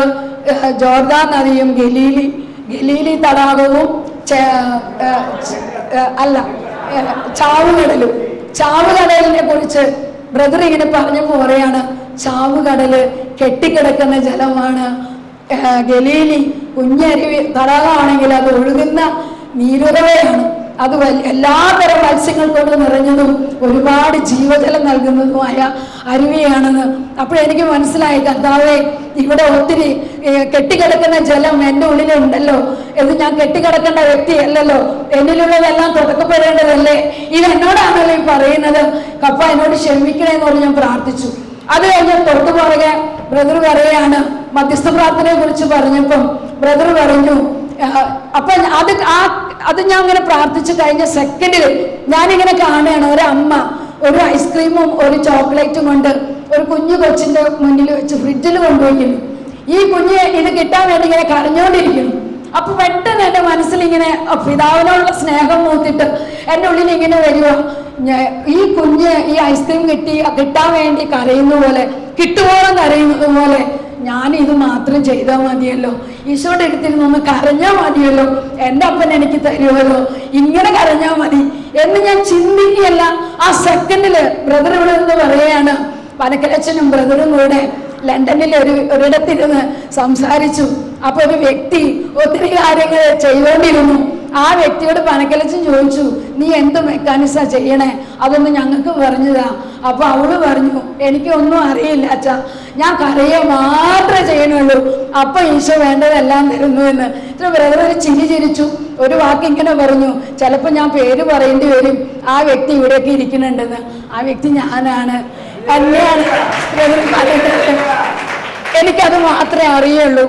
ജോർദാൻ നദിയും ഗലീലി തടാകവും ചാവുകടലിനെ കുറിച്ച് ബ്രദർ ഇങ്ങനെ പറഞ്ഞപ്പോ പറയാണ്, ചാവുകടല് കെട്ടിക്കിടക്കുന്ന ജലമാണ്. ഗലീലി കുഞ്ഞരുവി തടാകമാണെങ്കിൽ അത് ഒഴുകുന്ന നീരുറവയാണ്. അത് എല്ലാതരം മത്സ്യങ്ങൾ കൊണ്ട് നിറഞ്ഞതും ഒരുപാട് ജീവജലം നൽകുന്നതുമായ അരുവിയാണെന്ന്. അപ്പോഴെനിക്ക് മനസ്സിലായി, കർത്താവേ, ഇവിടെ ഒത്തിരി കെട്ടിക്കിടക്കുന്ന ജലം എൻ്റെ ഉള്ളിലുണ്ടല്ലോ. ഇത് ഞാൻ കെട്ടിക്കിടക്കേണ്ട വ്യക്തിയല്ലല്ലോ, എന്നിലുള്ളതെല്ലാം തുറക്കപ്പെടേണ്ടതല്ലേ? ഇത് എന്നോടാണല്ലോ ഈ പറയുന്നത്. കപ്പ എന്നോട് ക്ഷമിക്കണേന്ന് പറഞ്ഞ് ഞാൻ പ്രാർത്ഥിച്ചു. അത് കഴിഞ്ഞ് തൊട്ടു പുറകെ ബ്രദർ പറയാണ്, മധ്യസ്ഥ പ്രാർത്ഥനയെ കുറിച്ച് പറഞ്ഞപ്പം ബ്രദർ പറഞ്ഞു, അപ്പൊ അത് ഞാൻ അങ്ങനെ പ്രാർത്ഥിച്ചു കഴിഞ്ഞ സെക്കൻഡിൽ ഞാനിങ്ങനെ കാണുകയാണ്, ഒരമ്മ ഒരു ഐസ്ക്രീമും ഒരു ചോക്ലേറ്റും കൊണ്ട് ഒരു കുഞ്ഞു കൊച്ചിന്റെ മുന്നിൽ വെച്ച് ഫ്രിഡ്ജിൽ കൊണ്ടുപോയിരിക്കുന്നു. ഈ കുഞ്ഞ് ഇത് കിട്ടാൻ വേണ്ടി ഇങ്ങനെ കരഞ്ഞുകൊണ്ടിരിക്കുന്നു. അപ്പൊ പെട്ടെന്ന് എൻ്റെ മനസ്സിലിങ്ങനെ പിതാവിനോടുള്ള സ്നേഹം മൂത്തിട്ട് എൻ്റെ ഉള്ളിൽ ഇങ്ങനെ വരിക, ഈ കുഞ്ഞ് ഈ ഐസ്ക്രീം കിട്ടാൻ വേണ്ടി കരയുന്ന പോലെ, കിട്ടുവോളം കരയുന്നത് പോലെ ഞാൻ ഇത് മാത്രം ചെയ്താൽ മതിയല്ലോ, ഈശോയുടെ അടുത്തിരുന്ന് ഒന്ന് കരഞ്ഞാൽ മതിയല്ലോ, എൻ്റെ അപ്പൻ എനിക്ക് തരുമല്ലോ, ഇങ്ങനെ കരഞ്ഞാൽ മതി എന്ന് ഞാൻ ചിന്തിക്കുകയല്ല. ആ സെക്കൻഡില് ബ്രദർ ഇവിടെ നിന്ന് പറയുകയാണ്, പനക്കലച്ചനും ബ്രദറും കൂടെ ലണ്ടനിൽ ഒരിടത്തിരുന്ന് സംസാരിച്ചു. അപ്പൊ ഒരു വ്യക്തി ഒത്തിരി കാര്യങ്ങൾ ചെയ്തുകൊണ്ടിരുന്നു. ആ വ്യക്തിയോട് പനക്കലച്ചൻ ചോദിച്ചു, നീ എന്ത് മെക്കാനിസാ ചെയ്യണേ, അതൊന്ന് ഞങ്ങൾക്ക് പറഞ്ഞതാ. അപ്പൊ അവള് പറഞ്ഞു, എനിക്കൊന്നും അറിയില്ല അച്ഛാ, ഞാൻ കരയെ മാത്രമേ ചെയ്യണുള്ളൂ, അപ്പൊ ഈശോ വേണ്ടതെല്ലാം തരുന്നു എന്ന്. ബ്രദർ ഒരു ചിരിച്ചു, ഒരു വാക്ക് ഇങ്ങനെ പറഞ്ഞു, ചിലപ്പോ ഞാൻ പേര് പറയേണ്ടി വരും, ആ വ്യക്തി ഇവിടെയൊക്കെ ഇരിക്കുന്നുണ്ടെന്ന്. ആ വ്യക്തി ഞാനാണ്, എന്നെയാണ് ബ്രദർ പറഞ്ഞത്. എനിക്കത് മാത്രമേ അറിയുള്ളൂ.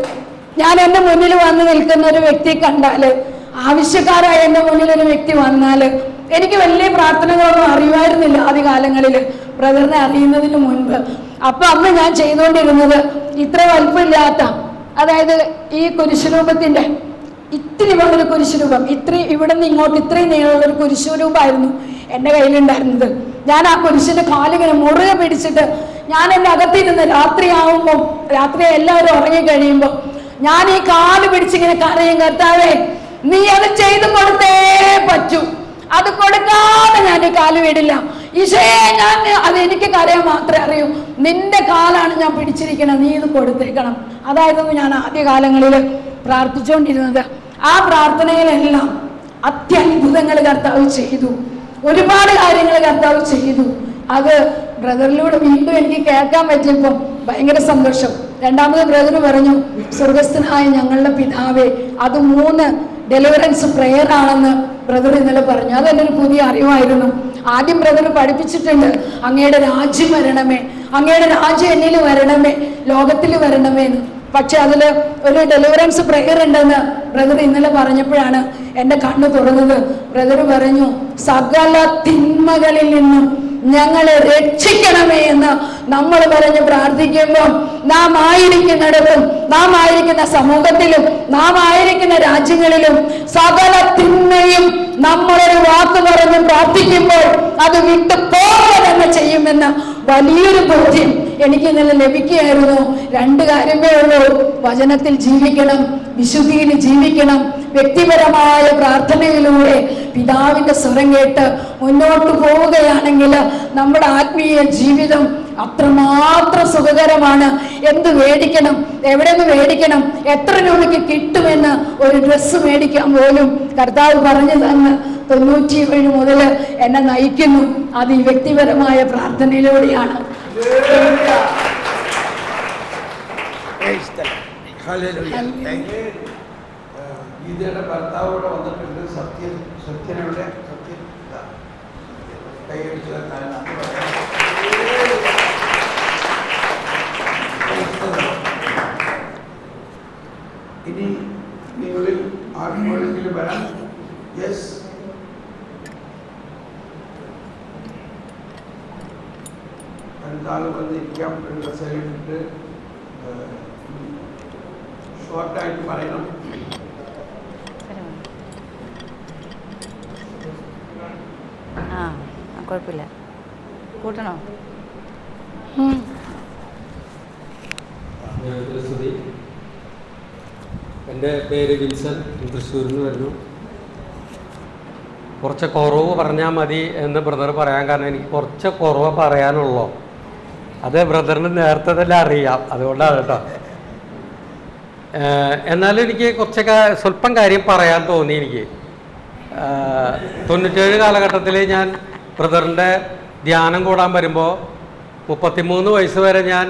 ഞാൻ എൻ്റെ മുന്നിൽ വന്ന് നിൽക്കുന്ന ഒരു വ്യക്തി കണ്ടാല്, ആവശ്യക്കാരായ എൻ്റെ മുന്നിൽ ഒരു വ്യക്തി വന്നാല്, എനിക്ക് വലിയ പ്രാർത്ഥനകളൊന്നും അറിയുമായിരുന്നില്ല ആദ്യകാലങ്ങളിൽ, ബ്രദറിനെ അറിയുന്നതിന് മുൻപ്. അപ്പൊ അന്ന് ഞാൻ ചെയ്തുകൊണ്ടിരുന്നത് ഇത്ര വലുപ്പമില്ലാത്ത, അതായത് ഈ കുരിശുരൂപത്തിന്റെ ഇത്തിരി വലിയൊരു കുരിശുരൂപം, ഇവിടെ നിന്ന് ഇങ്ങോട്ട് ഇത്രയും നീളമുള്ളൊരു കുരിശുരൂപമായിരുന്നു എൻ്റെ കയ്യിലുണ്ടായിരുന്നത്. ഞാൻ ആ കുരിശിന്റെ കാലിങ്ങനെ മുറുകെ പിടിച്ചിട്ട് ഞാൻ എൻ്റെ അകത്തിരുന്ന് രാത്രിയാവുമ്പോൾ, രാത്രി എല്ലാവരും ഉറങ്ങിക്കഴിയുമ്പോൾ ഞാൻ ഈ കാല് പിടിച്ചിങ്ങനെ കരയും, കർത്താവേ നീ അത് ചെയ്തു കൊടുത്തേ പറ്റൂ, അത് കൊടുക്കാതെ ഞാൻ ഈ കാല് വിടില്ല ഈശോയെ, ഞാൻ അത് എനിക്ക് കരയാൻ മാത്രമേ അറിയൂ, നിന്റെ കാലാണ് ഞാൻ പിടിച്ചിരിക്കണം, നീ ഇത് കൊടുത്തേക്കണം. അതായിരുന്നു ഞാൻ ആദ്യകാലങ്ങളിൽ പ്രാർത്ഥിച്ചുകൊണ്ടിരുന്നത്. ആ പ്രാർത്ഥനയിലെല്ലാം അത്യത്ഭുതങ്ങൾ കർത്താവ് ചെയ്തു, ഒരുപാട് കാര്യങ്ങൾ കർത്താവ് ചെയ്തു. അത് ബ്രദറിലൂടെ വീണ്ടും എനിക്ക് കേൾക്കാൻ പറ്റിയപ്പോൾ ഭയങ്കര സന്തോഷം. രണ്ടാമത് ബ്രദർ പറഞ്ഞു, സ്വർഗസ്ഥനായ ഞങ്ങളുടെ പിതാവേ, അത് 3 ഡെലിവറൻസ് പ്രെയർ ആണെന്ന് ബ്രദർ ഇന്നലെ പറഞ്ഞു. അതെൻ്റെ ഒരു പുതിയ അറിവായിരുന്നു. ആദ്യം ബ്രദർ പഠിപ്പിച്ചിട്ടുണ്ട്, അങ്ങയുടെ രാജ്യം വരണമേ, അങ്ങയുടെ രാജ്യം എന്നിൽ വരണമേ, ലോകത്തിൽ വരണമേ എന്ന്. പക്ഷെ അതിൽ ഒരു ഡെലിവറൻസ് പ്രെയർ ഉണ്ടെന്ന് ബ്രദർ ഇന്നലെ പറഞ്ഞപ്പോഴാണ് എൻ്റെ കണ്ണ് തുറന്നത്. ബ്രദർ പറഞ്ഞു, സകല തിന്മകളിൽ നിന്നും ഞങ്ങളെ രക്ഷിക്കണമേ എന്ന് നമ്മൾ പറഞ്ഞ് പ്രാർത്ഥിക്കുമ്പോൾ നാം ആയിരിക്കുന്നിടത്തും, നാം ആയിരിക്കുന്ന സമൂഹത്തിലും, നാം ആയിരിക്കുന്ന രാജ്യങ്ങളിലും സകല തിന്മയും നമ്മളൊരു വാക്ക് പറഞ്ഞ് പ്രാർത്ഥിക്കുമ്പോൾ അത് വിട്ടു പോവുക തന്നെ ചെയ്യുമെന്ന് വലിയൊരു ബോധ്യം എനിക്ക് ഇന്നലെ ലഭിക്കുകയായിരുന്നു. 2 കാര്യമേ ഉള്ളൂ, വചനത്തിൽ ജീവിക്കണം, വിശുദ്ധിയിൽ ജീവിക്കണം, വ്യക്തിപരമായ പ്രാർത്ഥനയിലൂടെ പിതാവിന്റെ സ്വരം കേട്ട് മുന്നോട്ട് പോവുകയാണെങ്കിൽ നമ്മുടെ ആത്മീയ ജീവിതം അത്രമാത്രം സുഖകരമാണ്. എന്ത് മേടിക്കണം, എവിടെ നിന്ന് മേടിക്കണം, എത്ര രൂപയ്ക്ക് കിട്ടുമെന്ന് ഒരു ഡ്രസ്സ് മേടിക്കാൻ പോലും കർത്താവ് പറഞ്ഞു തന്ന് 97 മുതൽ എന്നെ നയിക്കുന്നു. അത് ഈ വ്യക്തിപരമായ പ്രാർത്ഥനയിലൂടെയാണ്. ഗീതയുടെ ഭർത്താവോടെ വന്നിട്ടുണ്ട്. സത്യനയുടെ കൈയടിച്ച ഇനി നിങ്ങളിൽ ആർക്കെങ്കിലും വരാം. യെസ്, എന്താളും വന്നിരിക്കാം. ഡ്രസ്സായിട്ട് ഷോർട്ടായിട്ട് പറയണം. കുഴപ്പമില്ല, കൂട്ടണോ? എൻ്റെ പേര് വിൻസൻ, തൃശ്ശൂരിൽ നിന്ന് വരുന്നു. കുറച്ച് കുറവ് പറഞ്ഞാൽ മതി എന്ന് ബ്രദർ പറയാൻ കാരണം എനിക്ക് കുറച്ച് കുറവ് പറയാനുള്ളൂ. അത് ബ്രദറിന് നേരത്തെ തന്നെ അറിയാം, അതുകൊണ്ടാണ് കേട്ടോ. എന്നാലും എനിക്ക് കുറച്ചൊക്കെ സ്വല്പം കാര്യം പറയാൻ തോന്നി. എനിക്ക് 97 കാലഘട്ടത്തിൽ ഞാൻ ബ്രദറിൻ്റെ ധ്യാനം കൂടാൻ വരുമ്പോൾ 33 വയസ്സ് വരെ ഞാൻ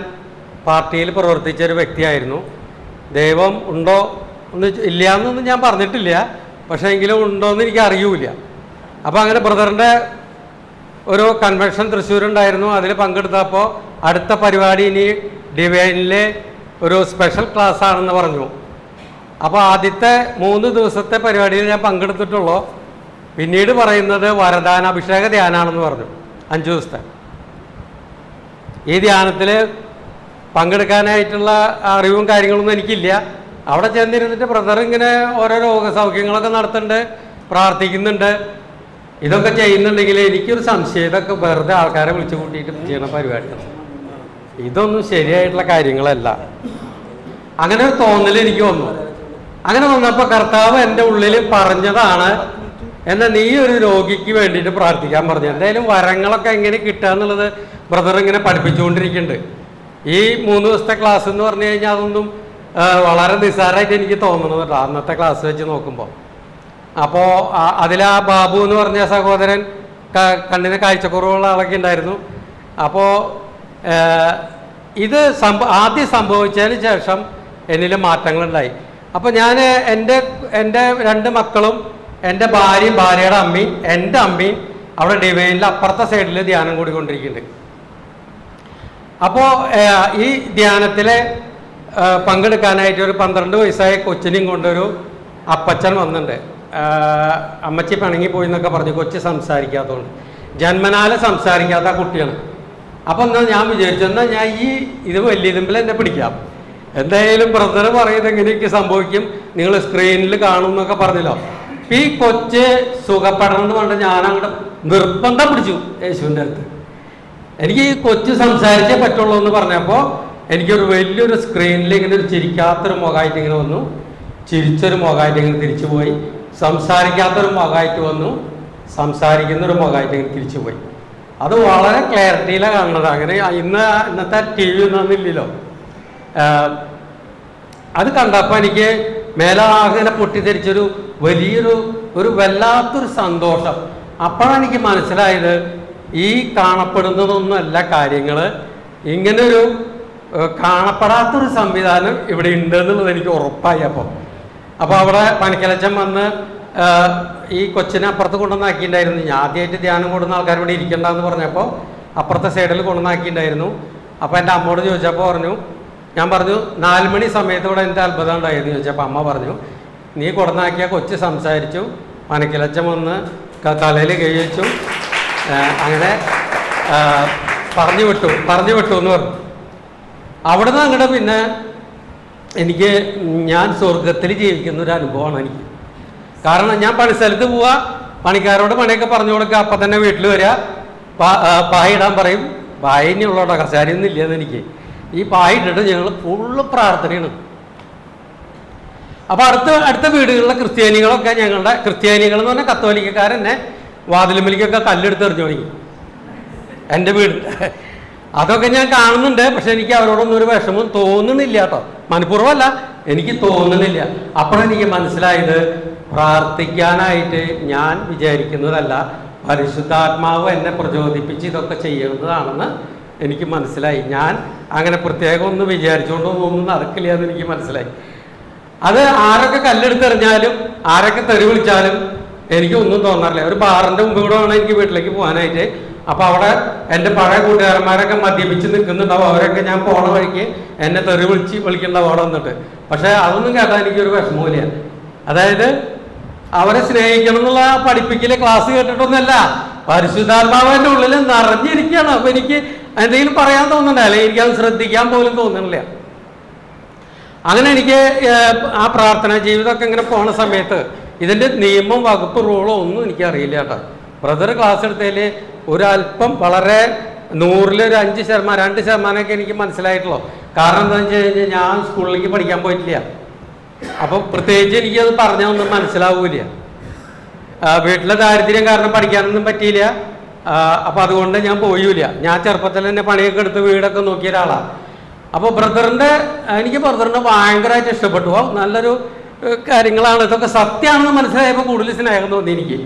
പാർട്ടിയിൽ പ്രവർത്തിച്ചൊരു വ്യക്തിയായിരുന്നു. ദൈവം ഉണ്ടോ എന്ന് ഇല്ല എന്നൊന്നും ഞാൻ പറഞ്ഞിട്ടില്ല, പക്ഷേ എങ്കിലും ഉണ്ടോയെന്ന് എനിക്ക് അറിയൂല. അപ്പോൾ അങ്ങനെ ബ്രദറിൻ്റെ ഒരു കൺവെൻഷൻ തൃശ്ശൂരുണ്ടായിരുന്നു. അതിൽ പങ്കെടുത്തപ്പോൾ അടുത്ത പരിപാടി ഇനി ഡിവൈനിലെ ഒരു സ്പെഷ്യൽ ക്ലാസ് ആണെന്ന് പറഞ്ഞു. അപ്പോൾ ആദ്യത്തെ 3 ദിവസത്തെ പരിപാടിയിൽ ഞാൻ പങ്കെടുത്തിട്ടുള്ളൂ. പിന്നീട് പറയുന്നത് വരദാനാഭിഷേക ധ്യാനാണെന്ന് പറഞ്ഞു, 5 ദിവസത്തെ. ഈ ധ്യാനത്തിൽ പങ്കെടുക്കാനായിട്ടുള്ള അറിവും കാര്യങ്ങളൊന്നും എനിക്കില്ല. അവിടെ ചെന്നിരുന്നിട്ട് ബ്രദർ ഇങ്ങനെ ഓരോ രോഗസൗഖ്യങ്ങളൊക്കെ നടത്തുന്നുണ്ട്, പ്രാർത്ഥിക്കുന്നുണ്ട്. ഇതൊക്കെ ചെയ്യുന്നുണ്ടെങ്കിൽ എനിക്കൊരു സംശയം, ഇതൊക്കെ വെറുതെ ആൾക്കാരെ വിളിച്ചു കൂട്ടിയിട്ട് ചെയ്യുന്ന പരിപാടിയാണ്, ഇതൊന്നും ശരിയായിട്ടുള്ള കാര്യങ്ങളല്ല. അങ്ങനെ ഒരു തോന്നൽ എനിക്ക് വന്നു. അങ്ങനെ വന്നപ്പോൾ കർത്താവ് എൻ്റെ ഉള്ളിൽ പറഞ്ഞതാണ്, എന്നാൽ നീ ഒരു രോഗിക്ക് വേണ്ടിയിട്ട് പ്രാർത്ഥിക്കാൻ പറഞ്ഞു. എന്തായാലും വരങ്ങളൊക്കെ എങ്ങനെ കിട്ടുക എന്നുള്ളത് ബ്രദർ ഇങ്ങനെ പഠിപ്പിച്ചുകൊണ്ടിരിക്കുന്നുണ്ട്. ഈ 3 ദിവസത്തെ ക്ലാസ് എന്ന് പറഞ്ഞു കഴിഞ്ഞാൽ അതൊന്നും വളരെ നിസ്സാരമായിട്ട് എനിക്ക് തോന്നുന്നു കേട്ടോ, അന്നത്തെ ക്ലാസ് വെച്ച് നോക്കുമ്പോൾ. അപ്പോൾ അതിൽ ആ ബാബു എന്ന് പറഞ്ഞ സഹോദരൻ കണ്ണിന് കാഴ്ചക്കുറവുള്ള ആളൊക്കെ ഉണ്ടായിരുന്നു. അപ്പോൾ ഇത് ആദ്യം സംഭവിച്ചതിന് ശേഷം എന്നിൽ മാറ്റങ്ങളുണ്ടായി. അപ്പോൾ ഞാൻ എൻ്റെ 2 മക്കളും എൻ്റെ ഭാര്യയും ഭാര്യയുടെ അമ്മയും എൻ്റെ അമ്മയും അവിടെ ഡിവൈനിൽ അപ്പുറത്തെ സൈഡിൽ ധ്യാനം കൂടിക്കൊണ്ടിരിക്കുന്നുണ്ട്. അപ്പോൾ ഈ ധ്യാനത്തിൽ പങ്കെടുക്കാനായിട്ട് ഒരു 12 വയസ്സായ കൊച്ചിനെയും കൊണ്ടൊരു അപ്പച്ചൻ വന്നിട്ടുണ്ട്. അമ്മച്ചി പിണങ്ങിപ്പോയി എന്നൊക്കെ പറഞ്ഞു, കൊച്ചു സംസാരിക്കാത്തതുകൊണ്ട്. ജന്മനാലെ സംസാരിക്കാത്ത കുട്ടിയാണ്. അപ്പം എന്നാൽ ഞാൻ വിചാരിച്ചു, എന്നാൽ ഞാൻ ഇത് വലിയതുമ്പിൽ എന്നെ പിടിക്കാം. എന്തായാലും ബ്രദർ പറയുന്നത് എങ്ങനെയൊക്കെ സംഭവിക്കും, നിങ്ങൾ സ്ക്രീനിൽ കാണും എന്നൊക്കെ പറഞ്ഞല്ലോ. ഈ കൊച്ച് സുഖപ്പെടണം എന്ന് പറഞ്ഞിട്ട് ഞാൻ അങ്ങോട്ട് നിർബന്ധം പിടിച്ചു യേശുവിൻ്റെ അടുത്ത്. എനിക്ക് ഈ കൊച്ച് സംസാരിച്ചേ പറ്റുള്ളൂ എന്ന് പറഞ്ഞപ്പോൾ എനിക്കൊരു വലിയൊരു സ്ക്രീനിൽ ഇങ്ങനെ ഒരു ചിരിക്കാത്തൊരു മുഖമായിട്ട് ഇങ്ങനെ വന്നു, ചിരിച്ചൊരു മുഖമായിട്ട് ഇങ്ങനെ തിരിച്ചു പോയി, സംസാരിക്കാത്തൊരു മുഖമായിട്ട് വന്നു, സംസാരിക്കുന്നൊരു മുഖമായിട്ട് ഇങ്ങനെ തിരിച്ചു പോയി. അത് വളരെ ക്ലാരിറ്റിയിലാണ് കാണുന്നത്. അങ്ങനെ ഇന്നത്തെ TV ഒന്നും ഇല്ലല്ലോ. അത് കണ്ടപ്പോൾ എനിക്ക് മേലാകെ പൊട്ടിത്തെറിച്ചൊരു വലിയൊരു വല്ലാത്തൊരു സന്തോഷം. അപ്പോഴാണ് എനിക്ക് മനസ്സിലായത് ഈ കാണപ്പെടുന്നതൊന്നുമല്ല കാര്യങ്ങൾ, ഇങ്ങനൊരു കാണപ്പെടാത്തൊരു സംവിധാനം ഇവിടെ ഉണ്ട് എന്നുള്ളത് എനിക്ക് ഉറപ്പായി. അപ്പോൾ അവിടെ പണിക്കലച്ചൻ വന്ന് ഈ കൊച്ചിനെ അപ്പുറത്ത് കൊണ്ടുവന്നാക്കിയിട്ടുണ്ടായിരുന്നു. ഞാൻ ആദ്യമായിട്ട് ധ്യാനം കൂടുന്ന ആൾക്കാർ ഇവിടെ ഇരിക്കണ്ടെന്ന് പറഞ്ഞപ്പോൾ അപ്പുറത്തെ സൈഡിൽ കൊണ്ടുവന്നാക്കിയിട്ടുണ്ടായിരുന്നു. അപ്പോൾ എൻ്റെ അമ്മയോട് ചോദിച്ചപ്പോൾ ഞാൻ പറഞ്ഞു 4 മണി സമയത്ത് ഇവിടെ എൻ്റെ അത്ഭുതം ഉണ്ടായിരുന്നു ചോദിച്ചപ്പോൾ അമ്മ പറഞ്ഞു, നീ കൊണ്ടുവന്നാക്കിയ കൊച്ച് സംസാരിച്ചു, പണിക്കലച്ചൻ വന്ന് തലയിൽ കൈ വെച്ചു, അങ്ങനെ പറഞ്ഞു വിട്ടു എന്ന് പറഞ്ഞു. അവിടുന്ന് അങ്ങോട്ട് പിന്നെ ഞാൻ സ്വർഗത്തിൽ ജീവിക്കുന്ന ഒരു അനുഭവമാണ് എനിക്ക്. കാരണം ഞാൻ പണിസ്ഥലത്ത് പോവുക, പണിക്കാരോട് പണിയൊക്കെ പറഞ്ഞു കൊടുക്കുക, അപ്പം തന്നെ വീട്ടിൽ വരിക, പായ ഇടാൻ പറയും. പായ ഇനിയുള്ളൂട്ടോ, കർച്ചാരിയൊന്നും ഇല്ലെന്ന് എനിക്ക്. ഈ പായ ഇട്ടിട്ട് ഞങ്ങൾ ഫുള്ള് പ്രാർത്ഥനയാണ്. അപ്പോൾ അടുത്ത വീടുകളിലെ ക്രിസ്ത്യാനികളൊക്കെ ക്രിസ്ത്യാനികൾ എന്ന് പറഞ്ഞാൽ കത്തോലിക്കക്കാരെന്നെ വാതിലുമലിക്കൊക്കെ കല്ലെടുത്ത് എറിഞ്ഞു തുടങ്ങി എൻ്റെ വീട്. അതൊക്കെ ഞാൻ കാണുന്നുണ്ട്. പക്ഷെ എനിക്ക് അവരോടൊന്നും ഒരു വിഷമം തോന്നുന്നില്ല കേട്ടോ, മനഃപൂർവ്വമല്ല, എനിക്ക് തോന്നുന്നില്ല. അപ്പോഴെനിക്ക് മനസ്സിലായത് പ്രാർത്ഥിക്കാനായിട്ട് ഞാൻ വിചാരിക്കുന്നതല്ല, പരിശുദ്ധാത്മാവ് എന്നെ പ്രചോദിപ്പിച്ച് ഇതൊക്കെ ചെയ്യുന്നതാണെന്ന് എനിക്ക് മനസ്സിലായി. ഞാൻ അങ്ങനെ പ്രത്യേകം ഒന്നും വിചാരിച്ചുകൊണ്ടൊന്നും നടക്കില്ല എന്ന് എനിക്ക് മനസ്സിലായി. അത് ആരൊക്കെ കല്ലെടുത്തെറിഞ്ഞാലും ആരൊക്കെ തെറി വിളിച്ചാലും എനിക്കൊന്നും തോന്നാറില്ല. ഒരു ബാറിൻ്റെ മുമ്പ് കൂടെ വേണം എനിക്ക് വീട്ടിലേക്ക് പോകാനായിട്ട്. അപ്പോൾ അവിടെ എൻ്റെ പഴയ കൂട്ടുകാരന്മാരൊക്കെ മദ്യപിച്ച് നിൽക്കുന്നുണ്ടാവും. അവരൊക്കെ ഞാൻ പോണ വഴിക്ക് എന്നെ തെറി വിളിക്കുന്നുണ്ടാവും അവിടെ വന്നിട്ട്. പക്ഷേ അതൊന്നും കേട്ടാൽ എനിക്കൊരു വിഷമമില്ല. അതായത് അവരെ സ്നേഹിക്കണം എന്നുള്ള പഠിപ്പിക്കൽ ക്ലാസ് കേട്ടിട്ടൊന്നുമല്ല, പരിശുദ്ധാത്മാവിൻ്റെ ഉള്ളിൽ നിറഞ്ഞിരിക്കുകയാണ്. അപ്പോൾ എനിക്ക് എന്തെങ്കിലും പറയാൻ തോന്നുന്നില്ല, അല്ലെങ്കിൽ എനിക്കത് ശ്രദ്ധിക്കാൻ പോലും തോന്നുന്നില്ല. അങ്ങനെ എനിക്ക് ആ പ്രാർത്ഥനാ ജീവിതമൊക്കെ ഇങ്ങനെ പോണ സമയത്ത് ഇതിൻ്റെ നിയമം, വകുപ്പ്, റൂളോ ഒന്നും എനിക്കറിയില്ല കേട്ടോ. ബ്രദർ ക്ലാസ് എടുത്തതിൽ ഒരല്പം വളരെ 100-ൽ ഒരു 5%, 2% എനിക്ക് മനസ്സിലായിട്ടുള്ളൂ. കാരണം എന്താണെന്ന് വെച്ച് കഴിഞ്ഞാൽ ഞാൻ സ്കൂളിലേക്ക് പഠിക്കാൻ പോയിട്ടില്ല. അപ്പോൾ പ്രത്യേകിച്ച് എനിക്കത് പറഞ്ഞൊന്നും മനസ്സിലാവില്ല. വീട്ടിലെ ദാരിദ്ര്യം കാരണം പഠിക്കാനൊന്നും പറ്റിയില്ല. അപ്പോൾ അതുകൊണ്ട് ഞാൻ പോയില്ല. ഞാൻ ചെറുപ്പത്തിൽ തന്നെ പണിയൊക്കെ എടുത്ത് വീടൊക്കെ നോക്കിയ ഒരാളാണ്. അപ്പോൾ എനിക്ക് ബ്രദറിനെ ഭയങ്കരമായിട്ട് ഇഷ്ടപ്പെട്ടു. നല്ലൊരു കാര്യങ്ങളാണ്, ഇതൊക്കെ സത്യമാണെന്ന് മനസ്സിലായപ്പോൾ കൂടുതൽ സ്നേഹം തോന്നി എനിക്ക്.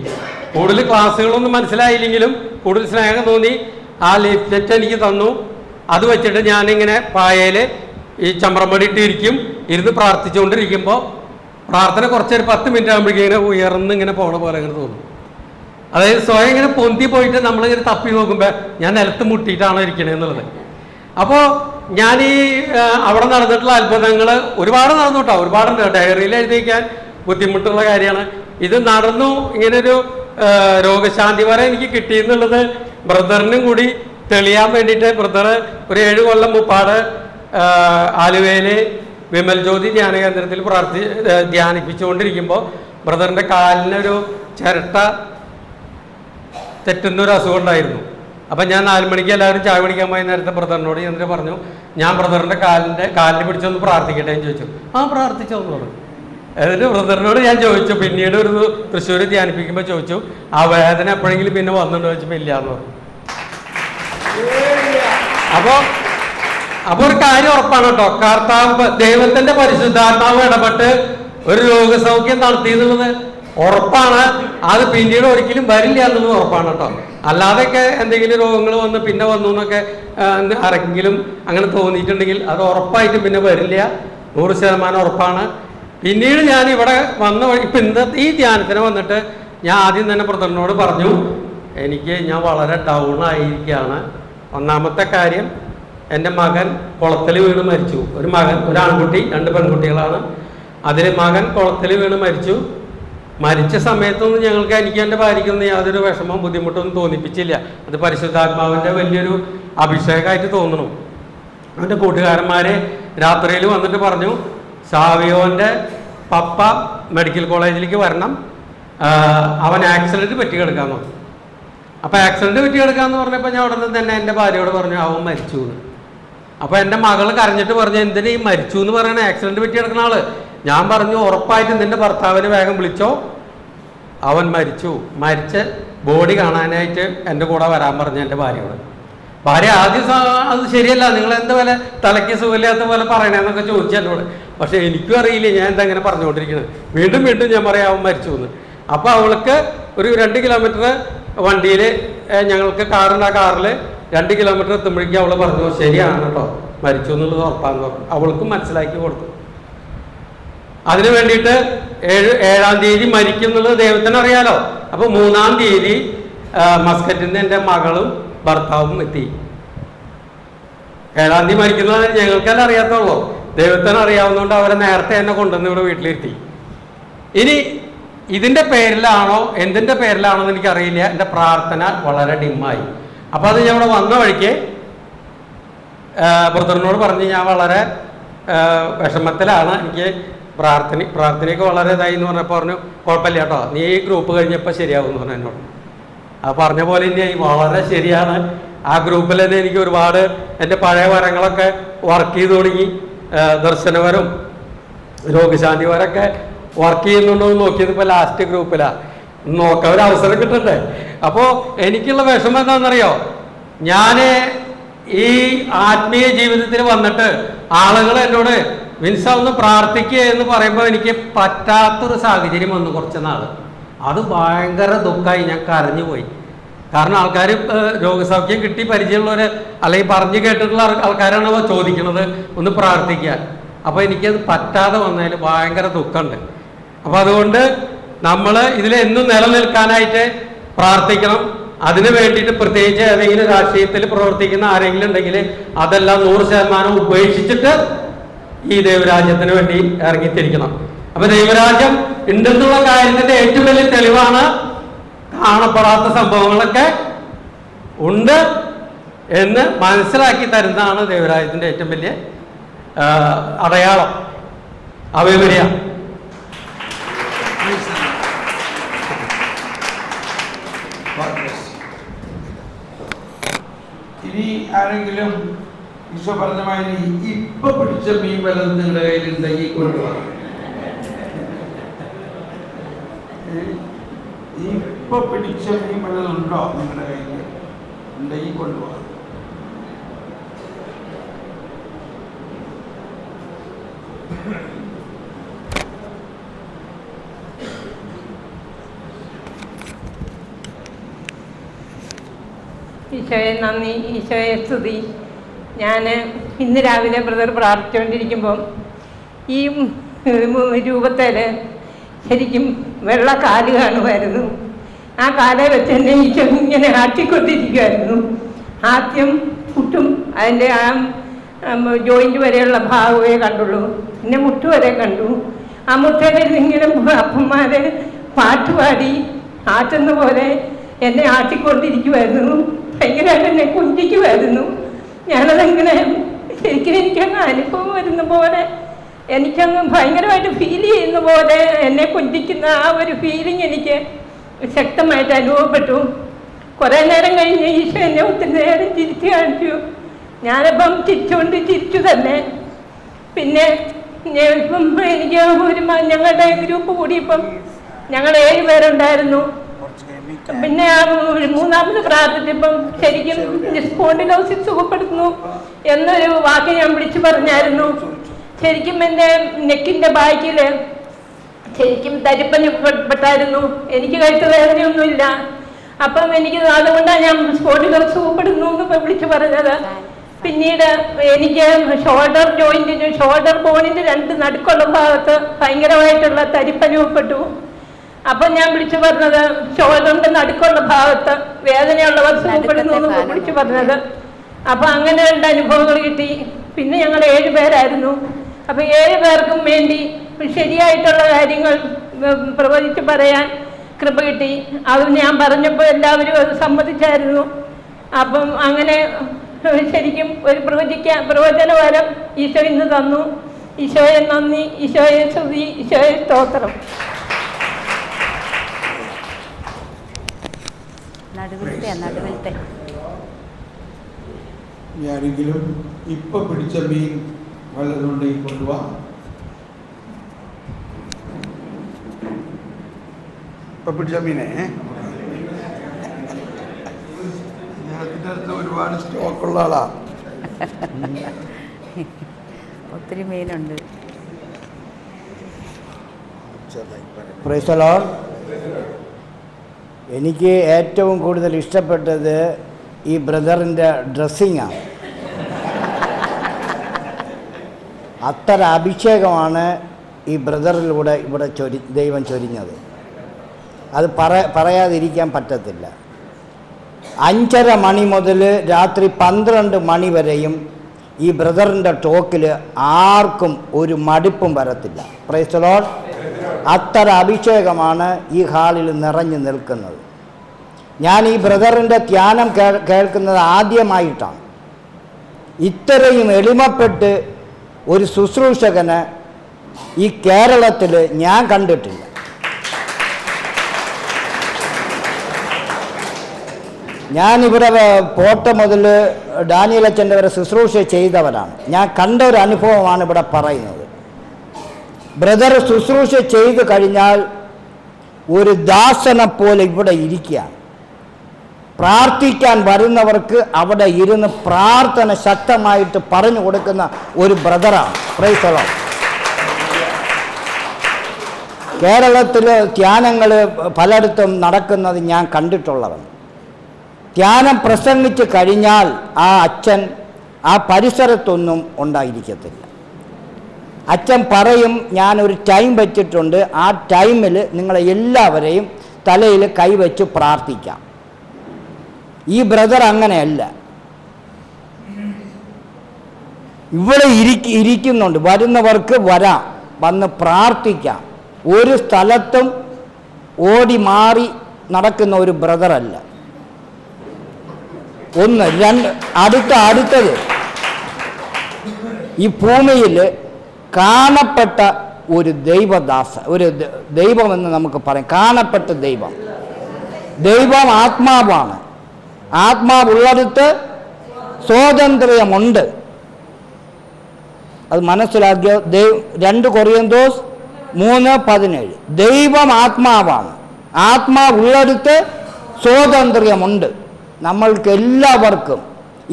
കൂടുതൽ ക്ലാസ്സുകളൊന്നും മനസ്സിലായില്ലെങ്കിലും കൂടുതൽ സ്നേഹം തോന്നി. ആ ലിഫ്റ്റ് എനിക്ക് തന്നു. അത് വെച്ചിട്ട് ഞാനിങ്ങനെ പായയിൽ ഈ ചമ്പ്രമടി ഇട്ടിരിക്കും, ഇരുന്ന് പ്രാർത്ഥിച്ചുകൊണ്ടിരിക്കുമ്പോൾ പ്രാർത്ഥന കുറച്ചൊരു 10 മിനിറ്റ് ആകുമ്പോഴേക്കും ഇങ്ങനെ ഉയർന്ന് ഇങ്ങനെ പോണ പോലെ ഇങ്ങനെ തോന്നും. അതായത് സ്വയം ഇങ്ങനെ പൊന്തി പോയിട്ട് നമ്മളിങ്ങനെ തപ്പി നോക്കുമ്പോൾ ഞാൻ നിലത്ത് മുട്ടിയിട്ടാണോ ഇരിക്കണേ എന്നുള്ളത്. അപ്പോൾ ഞാൻ അവിടെ നടന്നിട്ടുള്ള അത്ഭുതങ്ങൾ ഒരുപാട് നടന്നു കേട്ടോ, ഒരുപാടുണ്ട്. ഡയറിയിൽ എഴുതിക്കാൻ ബുദ്ധിമുട്ടുള്ള കാര്യമാണ്. ഇത് നടന്നു. ഇങ്ങനൊരു രോഗശാന്തി വരെ എനിക്ക് കിട്ടിയെന്നുള്ളത് ബ്രദറിനും കൂടി തെളിയാൻ വേണ്ടിയിട്ട് ബ്രദർ ഒരു 7 കൊല്ലം മുപ്പാട് ആലുവയിൽ വിമൽ ജ്യോതി ധ്യാന കേന്ദ്രത്തിൽ ധ്യാനിപ്പിച്ചുകൊണ്ടിരിക്കുമ്പോൾ ബ്രദറിൻ്റെ കാലിനൊരു ചിരട്ട തെറ്റുന്നൊരു അസുഖം ഉണ്ടായിരുന്നു. അപ്പം ഞാൻ 4 മണിക്ക് എല്ലാവരും ചായ കുടിക്കാൻ പോയി നേരത്തെ ബ്രദറിനോട് എന്നിട്ട് പറഞ്ഞു, ഞാൻ ബ്രദറിൻ്റെ കാലിനെ പിടിച്ചൊന്ന് പ്രാർത്ഥിക്കട്ടെ എന്ന് ചോദിച്ചു. പ്രാർത്ഥിച്ചോന്ന് പറഞ്ഞു. എന്നിട്ട് ബ്രദറിനോട് ഞാൻ ചോദിച്ചു, പിന്നീട് ഒരു തൃശ്ശൂർ ധ്യാനിപ്പിക്കുമ്പോൾ ചോദിച്ചു, ആ വേദന എപ്പോഴെങ്കിലും പിന്നെ വന്നിട്ടുണ്ടോ ചോദിച്ചപ്പോൾ ഇല്ല എന്ന് പറഞ്ഞു. അപ്പോൾ ഒരു കാര്യം ഉറപ്പാണ് കേട്ടോ, കർത്താവ് ദൈവത്തിന്റെ പരിശുദ്ധാത്മാവ് ഇടപെട്ട് ഒരു രോഗസൗഖ്യം നടത്തി എന്നുള്ളത് ഉറപ്പാണ്. അത് പിന്നീട് ഒരിക്കലും വരില്ല എന്നുള്ളത് ഉറപ്പാണ് കേട്ടോ. അല്ലാതെയൊക്കെ എന്തെങ്കിലും രോഗങ്ങൾ വന്ന് പിന്നെ വന്നു എന്നൊക്കെ ആരെങ്കിലും അങ്ങനെ തോന്നിയിട്ടുണ്ടെങ്കിൽ അത് ഉറപ്പായിട്ടും പിന്നെ വരില്ല, 100% ഉറപ്പാണ്. പിന്നീട് ഞാൻ ഇവിടെ വന്ന ഇപ്പം ഇന്നത്തെ ഈ ധ്യാനത്തിന് വന്നിട്ട് ഞാൻ ആദ്യം തന്നെ ബ്രദറിനോട് പറഞ്ഞു, ഞാൻ വളരെ ഡൗൺ ആയിരിക്കുകയാണ്. ഒന്നാമത്തെ കാര്യം, എൻ്റെ മകൻ കുളത്തിൽ വീണ് മരിച്ചു. ഒരു ആൺകുട്ടി, 2 പെൺകുട്ടികളാണ്. അതിൽ മകൻ കുളത്തിൽ വീണ് മരിച്ചു. മരിച്ച സമയത്തൊന്നും എനിക്ക് എൻ്റെ ഭാര്യയ്ക്കൊന്നും യാതൊരു വിഷമവും ബുദ്ധിമുട്ടൊന്നും തോന്നിപ്പിച്ചില്ല. അത് പരിശുദ്ധാത്മാവിൻ്റെ വലിയൊരു അഭിഷേകമായിട്ട് തോന്നണം. അവൻ്റെ കൂട്ടുകാരന്മാരെ രാത്രിയിൽ വന്നിട്ട് പറഞ്ഞു, സാവിയോൻ്റെ പപ്പ മെഡിക്കൽ കോളേജിലേക്ക് വരണം, അവൻ ആക്സിഡൻറ്റ് പറ്റി കിടക്കാൻ നോക്കി. അപ്പോൾ ആക്സിഡൻറ്റ് പറ്റി കിടക്കാന്ന് പറഞ്ഞപ്പോൾ ഞാൻ ഉടനെ തന്നെ എൻ്റെ ഭാര്യയോട് പറഞ്ഞു അവൻ മരിച്ചു എന്ന്. അപ്പോൾ എൻ്റെ മകൾ കരഞ്ഞിട്ട് പറഞ്ഞു എന്തിനാ ഈ മരിച്ചു എന്ന് പറയണേ, ആക്സിഡൻറ്റ് പറ്റി കിടക്കുന്ന ആള്. ഞാൻ പറഞ്ഞു ഉറപ്പായിട്ടും നിൻ്റെ ഭർത്താവിനെ വേഗം വിളിച്ചോ, അവൻ മരിച്ചു. മരിച്ച ബോഡി കാണാനായിട്ട് എൻ്റെ കൂടെ വരാൻ പറഞ്ഞു എൻ്റെ ഭാര്യയോട്. ഭാര്യ ആദ്യം അത് ശരിയല്ല, നിങ്ങൾ എന്താ പോലെ തലയ്ക്ക് സുഖമില്ലാത്ത പോലെ പറയണേന്നൊക്കെ ചോദിച്ചു എന്നോട്. പക്ഷേ എനിക്കും അറിയില്ല ഞാൻ എന്താ ഇങ്ങനെ പറഞ്ഞുകൊണ്ടിരിക്കുന്നത്. വീണ്ടും വീണ്ടും ഞാൻ പറയാം അവൻ മരിച്ചു എന്ന്. അപ്പോൾ അവൾക്ക് ഒരു 2 കിലോമീറ്റർ വണ്ടിയിൽ ഞങ്ങൾക്ക് കാറുണ്ട്, ആ കാറിൽ 2 കിലോമീറ്റർ എത്തുമ്പോഴേക്കും അവൾ പറഞ്ഞു ശരിയാണ് കേട്ടോ മരിച്ചു എന്നുള്ളത് ഉറപ്പാന്ന് പറഞ്ഞു. അവൾക്കും മനസ്സിലാക്കി കൊടുത്തു. അതിനു വേണ്ടിയിട്ട് 7-ാം തീയതി മരിക്കും എന്നുള്ളത് ദൈവത്തിന് അറിയാലോ. അപ്പോൾ 3-ാം തീയതി മസ്കറ്റിൽ നിന്ന് എൻ്റെ മകളും ഭർത്താവും എത്തി. 7-ാം തീയതി മരിക്കുന്നത് ഞങ്ങൾക്കെല്ലാം അറിയാത്തുള്ളൂ, ദൈവത്തിന് അറിയാവുന്നതുകൊണ്ട് അവരെ നേരത്തെ എന്നെ കൊണ്ടുവന്ന് ഇവിടെ വീട്ടിലിരുത്തി. ഇനി ഇതിൻ്റെ പേരിലാണോ എന്തിൻ്റെ പേരിലാണോ എന്ന് എനിക്കറിയില്ല, എൻ്റെ പ്രാർത്ഥന വളരെ ഡിമ്മായി. അപ്പോൾ അത് ഞാൻ ഇവിടെ വന്ന വഴിക്ക് ബ്രദറിനോട് പറഞ്ഞ് ഞാൻ വളരെ വിഷമത്തിലാണ്, എനിക്ക് പ്രാർത്ഥനയ്ക്ക് വളരെ ഇതായി എന്ന് പറഞ്ഞപ്പോൾ പറഞ്ഞു കുഴപ്പമില്ല കേട്ടോ, നീ ഈ ഗ്രൂപ്പ് കഴിഞ്ഞപ്പോൾ ശരിയാവും എന്ന് പറഞ്ഞു എന്നോട്. അത് പറഞ്ഞ പോലെ തന്നെയായി, വളരെ ശരിയാണ്. ആ ഗ്രൂപ്പിൽ തന്നെ എനിക്ക് ഒരുപാട് എൻ്റെ പഴയ വരങ്ങളൊക്കെ വർക്ക് ചെയ്ത് തുടങ്ങി. ദർശനവരും രോഗശാന്തിവരൊക്കെ വർക്ക് ചെയ്യുന്നുണ്ടോ എന്ന് നോക്കിയത് ഇപ്പോൾ ലാസ്റ്റ് ഗ്രൂപ്പിലാണ്. നോക്കാൻ ഒരു അവസരം കിട്ടണ്ടേ. അപ്പോൾ എനിക്കുള്ള വിഷമം എന്താണെന്നറിയോ, ഞാൻ ഈ ആത്മീയ ജീവിതത്തിൽ വന്നിട്ട് ആളുകൾ എന്നോട് വിൻസ ഒന്ന് പ്രാർത്ഥിക്കുക എന്ന് പറയുമ്പോൾ എനിക്ക് പറ്റാത്തൊരു സാഹചര്യം വന്നു കുറച്ച് നാൾ. അത് ഭയങ്കര ദുഃഖമായി, ഞാൻ കരഞ്ഞുപോയി. കാരണം ആൾക്കാർ രോഗസൗഖ്യം കിട്ടി പരിചയമുള്ളവർ അല്ലെങ്കിൽ പറഞ്ഞു കേട്ടിട്ടുള്ള ആൾക്കാരാണ് ചോദിക്കുന്നത് ഒന്ന് പ്രാർത്ഥിക്കാൻ. അപ്പോൾ എനിക്കത് പറ്റാതെ വന്നതിൽ ഭയങ്കര ദുഃഖമുണ്ട്. അപ്പോൾ അതുകൊണ്ട് നമ്മൾ ഇതിലെന്നും നിലനിൽക്കാനായിട്ട് പ്രാർത്ഥിക്കണം. അതിന് വേണ്ടിയിട്ട് പ്രത്യേകിച്ച് ഏതെങ്കിലും രാഷ്ട്രീയത്തിൽ പ്രവർത്തിക്കുന്ന ആരെങ്കിലും ഉണ്ടെങ്കിൽ അതെല്ലാം 100% ഉപേക്ഷിച്ചിട്ട് ഈ ദൈവരാജ്യത്തിന് വേണ്ടി ഇറങ്ങിത്തിരിക്കണം. അപ്പൊ ദൈവരാജ്യം ഉണ്ടെന്നുള്ള കാര്യത്തിന്റെ ഏറ്റവും വലിയ തെളിവാണ് കാണപ്പെടാത്ത സംഭവങ്ങളൊക്കെ ഉണ്ട് എന്ന് മനസ്സിലാക്കി തരുന്നതാണ് ദൈവരാജ്യത്തിന്റെ ഏറ്റവും വലിയ അടയാളം. അവയവരിയ ഇനി ആരെങ്കിലും ഈശോ പറഞ്ഞ മാതിരി ഇപ്പൊ പിടിച്ച മീൻ വല്ലതും നിങ്ങളുടെ കയ്യിലുണ്ടെങ്കിൽ കൊണ്ടുപോകാം. ഇപ്പൊ പിടിച്ച മീൻ വല്ലതും ഉണ്ടോ നിങ്ങളുടെ കയ്യിൽ ഉണ്ടെങ്കിൽ കൊണ്ടുപോകാം. ഈശോയെ നന്ദി, ഈശോയെ സ്തുതി. ഞാൻ ഇന്ന് രാവിലെ ബ്രദർ പ്രാർത്ഥിച്ചുകൊണ്ടിരിക്കുമ്പം ഈ രൂപത്തിൽ ശരിക്കും വെള്ള കാല് കാണുമായിരുന്നു. ആ കാലെ വെച്ച് എന്നെ ഈശോ ഇങ്ങനെ ആട്ടിക്കൊണ്ടിരിക്കുമായിരുന്നു. ആദ്യം മുട്ടും അതിൻ്റെ ആ ജോയിൻ്റ് വരെയുള്ള ഭാഗമേ കണ്ടുള്ളൂ, പിന്നെ മുട്ട് വരെ കണ്ടു. ആ മുട്ടയിൽ ഇങ്ങനെ അപ്പന്മാർ പാട്ടുപാടി ആറ്റുന്ന പോലെ എന്നെ ആട്ടിക്കൊണ്ടിരിക്കുമായിരുന്നു. ഭയങ്കരമായിട്ട് എന്നെ കുഞ്ചിക്കുമായിരുന്നു. ഞാനതെങ്ങനെ ശരിക്കും എനിക്കങ്ങ് അനുഭവം വരുന്ന പോലെ, എനിക്കങ്ങ് ഭയങ്കരമായിട്ട് ഫീൽ ചെയ്യുന്ന പോലെ എന്നെ കുഞ്ചിക്കുന്ന ആ ഒരു ഫീലിംഗ് എനിക്ക് ശക്തമായിട്ട് അനുഭവപ്പെട്ടു. കുറേ നേരം കഴിഞ്ഞ് ഈശോ എന്നെ ഒത്തിരി നേരം ചിരിച്ചു കാണിച്ചു. ഞാനിപ്പം ചിരിച്ചു തന്നെ. പിന്നെ ഇപ്പം എനിക്ക് ഞങ്ങളുടെ ഗ്രൂപ്പ് കൂടിയപ്പം ഞങ്ങൾ 7 പേരുണ്ടായിരുന്നു. പിന്നെ മൂന്നാമത് പ്രാർത്ഥിച്ചപ്പം ശരിക്കും സ്പോണ്ടിലോസിസ് സുഖപ്പെടുത്തുന്നു എന്നൊരു വാക്ക് ഞാൻ വിളിച്ചു പറഞ്ഞായിരുന്നു. ശരിക്കും എൻ്റെ നെക്കിൻ്റെ ബാക്കിൽ ശരിക്കും തരിപ്പനുപ്പെട്ടായിരുന്നു. എനിക്ക് കഴുത്ത് വേദനയൊന്നുമില്ല. അപ്പം എനിക്ക് അതുകൊണ്ടാണ് ഞാൻ സ്പോണ്ടിലോസിസ് സുഖപ്പെടുന്നു എന്ന് വിളിച്ചു പറഞ്ഞത്. പിന്നീട് എനിക്ക് ഷോൾഡർ ജോയിൻറ്റിന് ഷോൾഡർ ബോണിൻ്റെ 2 നടുക്കുള്ള ഭാഗത്ത് ഭയങ്കരമായിട്ടുള്ള തരിപ്പനുപ്പെട്ടു. അപ്പം ഞാൻ വിളിച്ചു പറഞ്ഞത് ഷോൾഡറിൻ്റെ നടുക്കുള്ള ഭാഗത്ത് വേദനയുള്ളവർ സുഖപ്പെടുന്നു എന്ന് വിളിച്ചു പറഞ്ഞത്. അപ്പം അങ്ങനെ 2 അനുഭവങ്ങൾ കിട്ടി. പിന്നെ ഞങ്ങൾ 7 പേരായിരുന്നു. അപ്പം 7 പേർക്കും വേണ്ടി ശരിയായിട്ടുള്ള കാര്യങ്ങൾ പ്രവചിച്ച് പറയാൻ കൃപ കിട്ടി. അത് ഞാൻ പറഞ്ഞപ്പോൾ എല്ലാവരും അത് സമ്മതിച്ചായിരുന്നു. അപ്പം അങ്ങനെ ശരിക്കും ഒരു പ്രവചന വരം ഈശോ ഇന്ന് തന്നു. ഈശോയെ നന്ദി, ഈശോയെ സ്തുതി, ഈശോയെ സ്തോത്രം. നടുവിലത്തെ ആരെങ്കിലും ഇപ്പൊ പിടിച്ച മീൻ വല്ലതുണ്ടെങ്കിൽ കൊണ്ടുപോവാ. ഇപ്പൊ പിടിച്ച മീനെ ഇതിന്റെ അടുത്ത് ഒരുപാട് സ്റ്റോക്കുള്ള ആളാ. ഒത്തിരി മീനുണ്ട്. Praise the Lord. എനിക്ക് ഏറ്റവും കൂടുതൽ ഇഷ്ടപ്പെട്ടത് ഈ ബ്രദറിൻ്റെ ഡ്രസ്സിങ്ങാണ്. അത്ര അഭിഷേകമാണ് ഈ ബ്രദറിലൂടെ ഇവിടെ ദൈവം ചൊരിഞ്ഞത്. അത് പറയാതിരിക്കാൻ പറ്റത്തില്ല. 5:30 മണി മുതൽ രാത്രി 12 മണി വരെയും ഈ ബ്രദറിൻ്റെ ടോക്കിൽ ആർക്കും ഒരു മടുപ്പും വരത്തില്ല. Praise the Lord. അത്ര അഭിഷേകമാണ് ഈ ഹാളിൽ നിറഞ്ഞു നിൽക്കുന്നത്. ഞാൻ ഈ ബ്രദറിൻ്റെ ധ്യാനം കേൾക്കുന്നത് ആദ്യമായിട്ടാണ്. ഇത്രയും എളിമപ്പെട്ട് ഒരു ശുശ്രൂഷകന് ഈ കേരളത്തിൽ ഞാൻ കണ്ടിട്ടില്ല. ഞാനിവിടെ പോട്ട മുതൽ ഡാനിയൽ അച്ഛൻ്റെ വരെ ശുശ്രൂഷ ചെയ്തവരാണ്. ഞാൻ കണ്ട ഒരു അനുഭവമാണ് ഇവിടെ പറയുന്നത്. ബ്രദർ ശുശ്രൂഷ ചെയ്തു കഴിഞ്ഞാൽ ഒരു ദാസനെ പോലെ ഇവിടെ ഇരിക്കുകയാണ്. പ്രാർത്ഥിക്കാൻ വരുന്നവർക്ക് അവിടെ ഇരുന്ന് പ്രാർത്ഥന ശക്തമായിട്ട് പറഞ്ഞു കൊടുക്കുന്ന ഒരു ബ്രദറാണ്. Praise the Lord. കേരളത്തിൽ ധ്യാനങ്ങൾ പലയിടത്തും നടക്കുന്നത് ഞാൻ കണ്ടിട്ടുള്ളതാണ്. ധ്യാനം പ്രസംഗിച്ച് കഴിഞ്ഞാൽ ആ അച്ഛൻ ആ പരിസരത്തൊന്നും ഉണ്ടായിരിക്കത്തില്ല. അച്ഛൻ പറയും, ഞാനൊരു ടൈം വെച്ചിട്ടുണ്ട്, ആ ടൈമിൽ നിങ്ങളെ എല്ലാവരെയും തലയിൽ കൈവച്ച് പ്രാർത്ഥിക്കാം. ഈ ബ്രദർ അങ്ങനെയല്ല. ഇവിടെ ഇരിക്കുന്നുണ്ട്, വരുന്നവർക്ക് വരാം, വന്ന് പ്രാർത്ഥിക്കാം. ഒരു സ്ഥലത്തും ഓടി മാറി നടക്കുന്ന ഒരു ബ്രദറല്ല. ഒന്ന് അടുത്തത് ഈ ഭൂമിയിൽ കാണപ്പെട്ട ഒരു ദൈവദാസ, ഒരു ദൈവമെന്ന് നമുക്ക് പറയാം. കാണപ്പെട്ട ദൈവം ആത്മാവാണ്. ആത്മാവുള്ളിടത്ത് സ്വാതന്ത്ര്യമുണ്ട്. അത് മനസ്സിലാക്കിയ 2 കൊറിന്തോസ് 3:17. ദൈവം ആത്മാവാണ്. ആത്മാവുള്ളിടത്ത് സ്വാതന്ത്ര്യമുണ്ട്. നമ്മൾക്ക് എല്ലാവർക്കും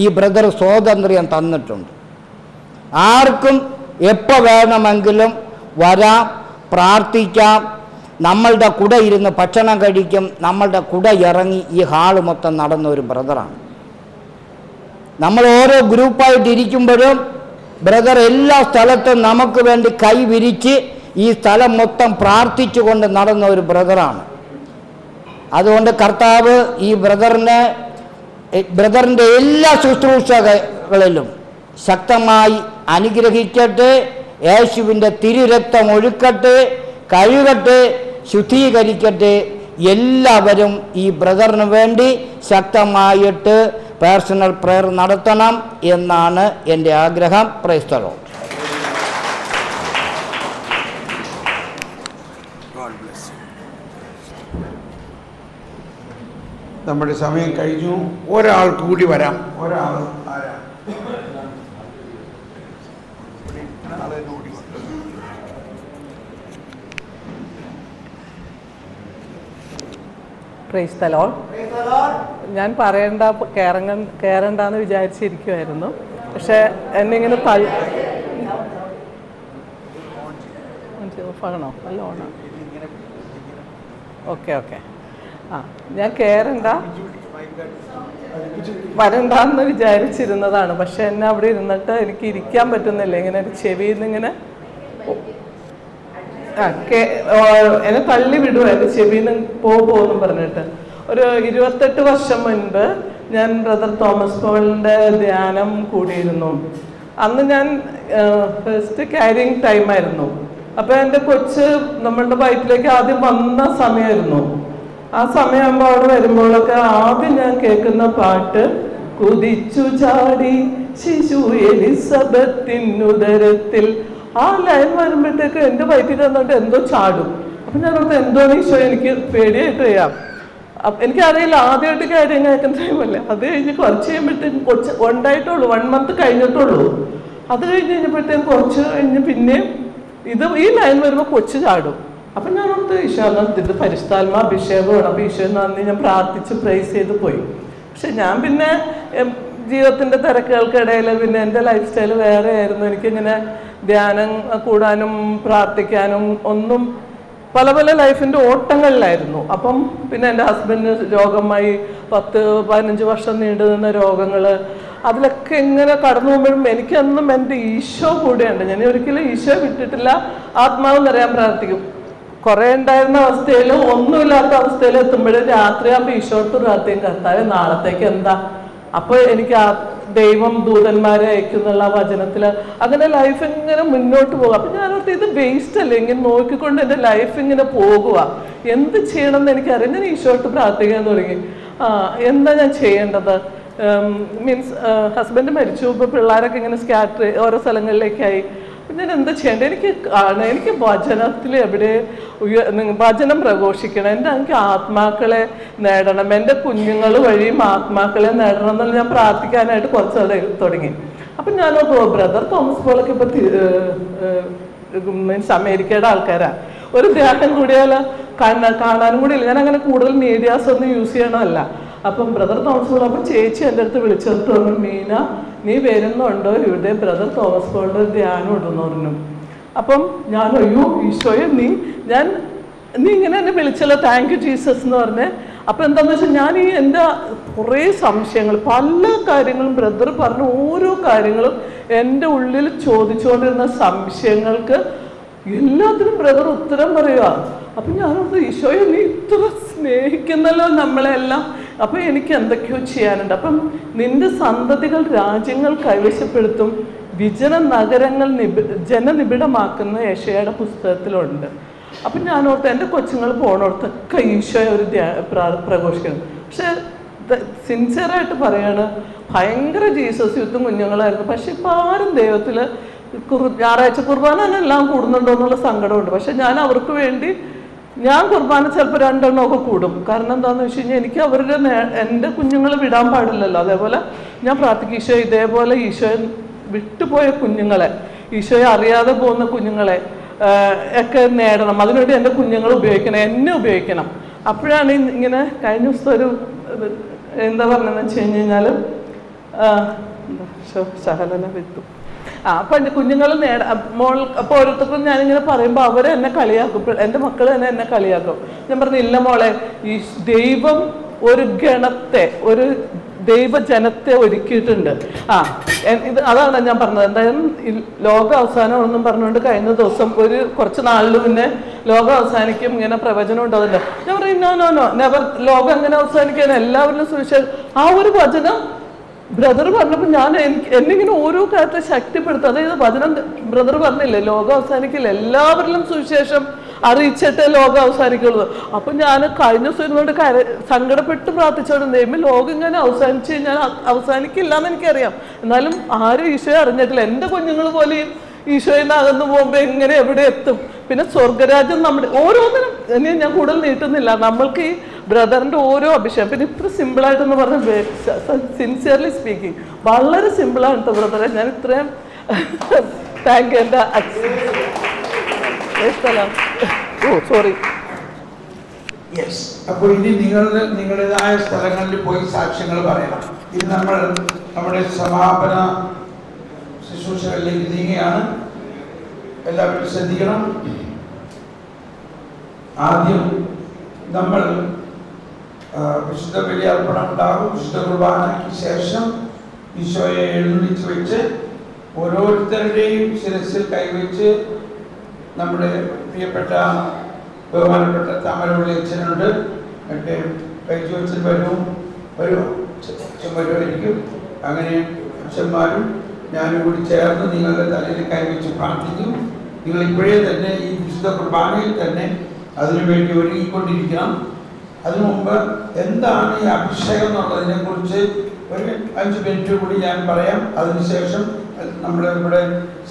ഈ ബ്രദർ സ്വാതന്ത്ര്യം തന്നിട്ടുണ്ട്. ആർക്കും എപ്പോൾ വേണമെങ്കിലും വരാം, പ്രാർത്ഥിക്കാം. നമ്മളുടെ കൂടെ ഇരുന്ന് ഭക്ഷണം കഴിക്കും. നമ്മളുടെ കൂടെ ഇറങ്ങി ഈ ഹാള് മൊത്തം നടന്ന ഒരു ബ്രദറാണ്. നമ്മൾ ഓരോ ഗ്രൂപ്പായിട്ട് ഇരിക്കുമ്പോഴും ബ്രദർ എല്ലാ സ്ഥലത്തും നമുക്ക് വേണ്ടി കൈ വിരിച്ച് ഈ സ്ഥലം മൊത്തം പ്രാർത്ഥിച്ചുകൊണ്ട് നടന്ന ഒരു ബ്രദറാണ്. അതുകൊണ്ട് കർത്താവ് ഈ ബ്രദറിൻ്റെ എല്ലാ ശുശ്രൂഷകളിലും ശക്തമായി അനുഗ്രഹിക്കട്ടെ. യേശുവിൻ്റെ തിരുരക്തം ഒഴുക്കട്ടെ, കഴുകട്ടെ, ശുദ്ധീകരിക്കട്ടെ. എല്ലാവരും ഈ ബ്രദറിന് വേണ്ടി ശക്തമായിട്ട് പേഴ്സണൽ പ്രയർ നടത്തണം എന്നാണ് എൻ്റെ ആഗ്രഹം. Praise the Lord. നമ്മുടെ സമയം കഴിഞ്ഞു. ഒരാൾ കൂടി വരാം. ഒരാൾ ആരാ? Praise the Lord. ഞാൻ കയറണ്ടെന്ന് വിചാരിച്ചിരിക്കുമായിരുന്നു. പക്ഷെ എന്നെ ഇങ്ങനെ ഓഫാകണോ? നല്ല ഓണോ? ഓക്കെ. ഞാൻ വരണ്ടെന്ന് വിചാരിച്ചിരുന്നതാണ്. പക്ഷെ എന്നെ അവിടെ ഇരുന്നിട്ട് എനിക്ക് ഇരിക്കാൻ പറ്റുന്നില്ല. ഇങ്ങനെ ഒരു ചെവിയിൽ നിന്നിങ്ങനെ എന്നെ തള്ളി വിടുക, എൻ്റെ ചെവിയിൽ നിന്ന് പോകുമെന്നും പറഞ്ഞിട്ട്. ഒരു 28 വർഷം മുൻപ് ഞാൻ ബ്രദർ തോമസ് പോളിൻ്റെ ധ്യാനം കൂടിയിരുന്നു. അന്ന് ഞാൻ ഫസ്റ്റ് ക്യാരിങ് ടൈമായിരുന്നു. അപ്പോൾ എൻ്റെ കൊച്ച് നമ്മളുടെ വയറ്റിലേക്ക് ആദ്യം വന്ന സമയമായിരുന്നു. ആ സമയമാകുമ്പോൾ അവിടെ വരുമ്പോഴൊക്കെ ആദ്യം ഞാൻ കേൾക്കുന്ന പാട്ട്, കുതിച്ചു ചാടി ശിശു എലിസബത്തിനുദരത്തിൽ. ആ ലൈൻ വരുമ്പോഴത്തേക്ക് എൻ്റെ വയറ്റിൽ വന്നിട്ട് എന്തോ ചാടും. അപ്പം ഞാൻ ഓർത്ത് എന്തോ ഈശോ, എനിക്ക് പേടിയായിട്ട് ചെയ്യാം. എനിക്കറിയില്ല, ആദ്യമായിട്ട് കാര്യം കേൾക്കുന്ന ടൈമല്ലേ. അത് കഴിഞ്ഞ് കുറച്ച് കഴിയുമ്പോഴത്തേക്കും കൊച്ച് ഉണ്ടായിട്ടുള്ളൂ, 1 month കഴിഞ്ഞിട്ടുള്ളൂ. അത് കഴിഞ്ഞപ്പോഴത്തേക്കും കുറച്ച് കഴിഞ്ഞ് പിന്നെ ഈ ലൈൻ വരുമ്പോൾ കൊച്ചു ചാടും. അപ്പം ഞാൻ ഓർത്ത് ഈശോ ഇത് പരിശുദ്ധാത്മാ അഭിഷേകമാണ്, അപ്പോൾ ഈശോ നന്ദി ഞാൻ പ്രാർത്ഥിച്ച് പ്രൈസ് ചെയ്ത് പോയി. പക്ഷെ ഞാൻ പിന്നെ ജീവിതത്തിൻ്റെ തിരക്കുകൾക്കിടയിൽ പിന്നെ എൻ്റെ ലൈഫ് സ്റ്റൈൽ വേറെ ആയിരുന്നു. എനിക്കിങ്ങനെ ധ്യാനം കൂടാനും പ്രാർത്ഥിക്കാനും ഒന്നും പല പല ലൈഫിൻ്റെ ഓട്ടങ്ങളിലായിരുന്നു. അപ്പം പിന്നെ എൻ്റെ ഹസ്ബൻഡിന് രോഗമായി 10-15 വർഷം നീണ്ടു നിന്ന രോഗങ്ങൾ, അതിലൊക്കെ ഇങ്ങനെ കടന്നു പോകുമ്പോഴും എനിക്കെന്നും എൻ്റെ ഈശോ കൂടെയുണ്ട്. ഞാൻ ഒരിക്കലും ഈശോ വിട്ടിട്ടില്ല. ആത്മാവ് നിറയാൻ പ്രാർത്ഥിക്കും. കുറേ ഉണ്ടായിരുന്ന അവസ്ഥയിൽ ഒന്നുമില്ലാത്ത അവസ്ഥയിൽ എത്തുമ്പോഴും രാത്രിയാകുമ്പോൾ ഈശോട്ട് പ്രാർത്ഥിക്കും, കർത്താവേ നാളത്തേക്ക് എന്താ. അപ്പോൾ എനിക്ക് ആ ദൈവം ദൂതന്മാരെ അയക്കുന്നുള്ള വചനത്തിൽ അങ്ങനെ ലൈഫ് ഇങ്ങനെ മുന്നോട്ട് പോകുക. അപ്പം ഞാനോർത്ത് ഇത് വേസ്റ്റ് അല്ലേ, ഇങ്ങനെ നോക്കിക്കൊണ്ട് എൻ്റെ ലൈഫ് ഇങ്ങനെ പോകുക, എന്ത് ചെയ്യണമെന്ന് എനിക്കറിയാം. ഞാൻ ഈശോട്ട് പ്രാർത്ഥിക്കാൻ തുടങ്ങി. എന്താ ഞാൻ ചെയ്യേണ്ടത്? മീൻസ് ഹസ്ബൻഡ് മരിച്ചു, ഇപ്പോൾ പിള്ളേരൊക്കെ ഇങ്ങനെ സ്കാറ്റർ ഓരോ സ്ഥലങ്ങളിലേക്കായി. ഞാൻ എന്താ ചെയ്യേണ്ടത്? എനിക്ക് വചനത്തിൽ എവിടെ വചനം പ്രഘോഷിക്കണം, എനിക്ക് ആത്മാക്കളെ നേടണം, എൻ്റെ കുഞ്ഞുങ്ങൾ വഴിയും ആത്മാക്കളെ നേടണം എന്നുള്ള ഞാൻ പ്രാർത്ഥിക്കാനായിട്ട് കുറച്ച് തുടങ്ങി. അപ്പം ഞാൻ ബ്രദർ തോമസ് പോലൊക്കെ ഇപ്പം മീൻസ് അമേരിക്കയുടെ ആൾക്കാരാണ്. ഒരു ധ്യാനം കൂടിയാൽ കാണാനും കൂടി ഇല്ല. ഞാൻ അങ്ങനെ കൂടുതൽ മീഡിയാസ് ഒന്നും യൂസ് ചെയ്യണമല്ല. അപ്പം ബ്രദർ തോമസ് പോൾ, അപ്പം ചേച്ചി എൻ്റെ അടുത്ത് വിളിച്ചെടുത്ത് പറഞ്ഞു, മീന നീ വരുന്നുണ്ടോ ഇവിടെ ബ്രദർ തോമസ് പോളിൻ്റെ ധ്യാനം ഇടുന്നു പറഞ്ഞു. അപ്പം ഞാൻ അയ്യോ ഈശോയെ നീ ഇങ്ങനെ എന്നെ വിളിച്ചല്ലോ, താങ്ക് യു ജീസസ് എന്ന് പറഞ്ഞേ. അപ്പം എന്താണെന്ന് വെച്ചാൽ ഞാൻ എൻ്റെ കുറേ സംശയങ്ങൾ, പല കാര്യങ്ങളും ബ്രദർ പറഞ്ഞ ഓരോ കാര്യങ്ങളും എൻ്റെ ഉള്ളിൽ ചോദിച്ചുകൊണ്ടിരുന്ന സംശയങ്ങൾക്ക് എല്ലാത്തിനും ബ്രദർ ഉത്തരം പറയുക. അപ്പം ഞാനോർത്ത് ഈശോയെ നീ ഇത്ര സ്നേഹിക്കുന്നല്ലോ നമ്മളെല്ലാം, അപ്പം എനിക്ക് എന്തൊക്കെയോ ചെയ്യാനുണ്ട്. അപ്പം നിന്റെ സന്തതികൾ രാജ്യങ്ങൾ കൈവശപ്പെടുത്തും, വിജന നഗരങ്ങൾ ജനനിബിഡമാക്കുന്ന യെശയ്യായുടെ പുസ്തകത്തിലുണ്ട്. അപ്പം ഞാനോർത്ത് എൻ്റെ കൊച്ചുങ്ങൾ പോണോടത്തൊക്കെ ഈശോയെ ഒരു പ്രഘോഷിക്കണം. പക്ഷെ സിൻസിയറായിട്ട് പറയാണ്, ഭയങ്കര ജീസസ് യുദ്ധം കുഞ്ഞുങ്ങളായിരുന്നു. പക്ഷെ ഇപ്പം ആരും ദൈവത്തിൽ ഞായറാഴ്ച കുർബാന തന്നെ എല്ലാം കൂടുന്നുണ്ടോ എന്നുള്ള സങ്കടമുണ്ട്. പക്ഷെ ഞാൻ അവർക്ക് വേണ്ടി ഞാൻ കുർബാന ചിലപ്പോൾ 2 എണ്ണമൊക്കെ കൂടും. കാരണം എന്താണെന്ന് വെച്ച് കഴിഞ്ഞാൽ എനിക്ക് അവരുടെ എൻ്റെ കുഞ്ഞുങ്ങളെ വിടാൻ പാടില്ലല്ലോ. അതേപോലെ ഞാൻ പ്രാർത്ഥിക്കും, ഈശോ ഇതേപോലെ ഈശോയെ വിട്ടുപോയ കുഞ്ഞുങ്ങളെ, ഈശോയെ അറിയാതെ പോകുന്ന കുഞ്ഞുങ്ങളെ ഒക്കെ നേടണം. അതിനുവേണ്ടി എൻ്റെ കുഞ്ഞുങ്ങൾ ഉപയോഗിക്കണം, എന്നെ ഉപയോഗിക്കണം. അപ്പോഴാണ് ഇങ്ങനെ കഴിഞ്ഞ ദിവസം ഒരു എന്താ പറഞ്ഞതെന്ന് വെച്ച് കഴിഞ്ഞാൽ ശകലന വിത്തു അപ്പം എൻ്റെ കുഞ്ഞുങ്ങൾ അപ്പോൾ ഓരോരുത്തർക്കും ഞാനിങ്ങനെ പറയുമ്പോൾ അവർ എന്നെ കളിയാക്കും, എൻ്റെ മക്കൾ തന്നെ എന്നെ കളിയാക്കും. ഞാൻ പറഞ്ഞു ഇല്ല മോളെ, ഈ ദൈവം ഒരു ഗണത്തെ, ഒരു ദൈവജനത്തെ ഒരുക്കിയിട്ടുണ്ട്. ഇത് അതാണ് ഞാൻ പറഞ്ഞത്. എന്തായാലും ലോക അവസാനമാണെന്നും പറഞ്ഞുകൊണ്ട് കഴിഞ്ഞ ദിവസം കുറച്ച് നാളിന് മുന്നേ ലോകം അവസാനിക്കും ഇങ്ങനെ പ്രവചനം ഉണ്ടാവില്ല. ഞാൻ പറയും നോ നെവർ, ലോകം എങ്ങനെ അവസാനിക്കാൻ, എല്ലാവരിലും സുവിശേഷം. ആ ഒരു വചനം ബ്രദർ പറഞ്ഞപ്പോൾ എന്നിങ്ങനെ ഓരോ കാര്യത്തെ ശക്തിപ്പെടുത്തും. അതായത് വചനം ബ്രദർ പറഞ്ഞില്ലേ ലോകം അവസാനിക്കില്ല, എല്ലാവരിലും സുവിശേഷം അറിയിച്ചിട്ടേ ലോകം അവസാനിക്കുള്ളൂ. അപ്പം ഞാൻ കഴിഞ്ഞ ദിവസം ഇരുന്നുകൊണ്ട് സങ്കടപ്പെട്ട് പ്രാർത്ഥിച്ചോണ്ട് ദൈവം ലോകം ഇങ്ങനെ അവസാനിച്ച് കഴിഞ്ഞാൽ അവസാനിക്കില്ല എന്ന് എനിക്കറിയാം. എന്നാലും ആരും ഈശോയെ അറിഞ്ഞിട്ടില്ല. എൻ്റെ കുഞ്ഞുങ്ങൾ പോലെയും ഈശോയിൽ നിന്ന് അകന്നു പോകുമ്പോൾ എങ്ങനെ എവിടെ എത്തും? പിന്നെ സ്വർഗരാജ്യം നമ്മുടെ ഓരോന്നിനും ഇനി ഞാൻ കൂടുതൽ നീട്ടുന്നില്ല. നമ്മൾക്ക് ഈ ബ്രദറിൻ്റെ ഓരോ അഭിഷേകം പിന്നെ ഇത്ര സിമ്പിളായിട്ടെന്ന് പറഞ്ഞ സിൻസിയർലി സ്പീക്കിംഗ് വളരെ സിമ്പിളാണ് കേട്ടോ ബ്രദറെ. ഞാൻ ഇത്രയും താങ്ക് യു എൻ്റെ സോറി. യെസ്. അപ്പോൾ ഇനി നിങ്ങളുടേതായ സ്ഥലങ്ങളിൽ പോയി സാക്ഷ്യങ്ങൾ പറയണം. ഇത് നമ്മുടെ സമാപന ശുശ്രൂഷകളിലേക്ക് നീങ്ങുകയാണ്. എല്ലാവരും ശ്രദ്ധിക്കണം. ആദ്യം നമ്മൾ വിശുദ്ധ ബലിയർപ്പണം ഉണ്ടാകും. വിശുദ്ധ കുർബാനയ്ക്ക് ശേഷം ഈശോയെ എഴുന്നള്ളിച്ച് വെച്ച് ഓരോരുത്തരുടെയും ശിരസിൽ കൈവച്ച് നമ്മുടെ പ്രിയപ്പെട്ട ബഹുമാനപ്പെട്ട താമരവള്ളി അച്ഛനുണ്ട്, മറ്റേ കൈജോച്ചൻ വരുമായിരിക്കും. അങ്ങനെ അച്ഛന്മാരും ഞാനും കൂടി ചേർന്ന് നിങ്ങളുടെ തലയിൽ കൈവച്ച് പ്രാർത്ഥിക്കും. നിങ്ങൾ ഇപ്പോഴേ തന്നെ ഈ വിശുദ്ധ കുർബാനയിൽ തന്നെ അതിനുവേണ്ടി ഒരുങ്ങിക്കൊണ്ടിരിക്കണം. അതിനു മുമ്പ് എന്താണ് ഈ അഭിഷേകം എന്നുള്ളതിനെ കുറിച്ച് ഒരു 5 മിനിറ്റ് കൂടി ഞാൻ പറയാം. അതിനുശേഷം ഇവിടെ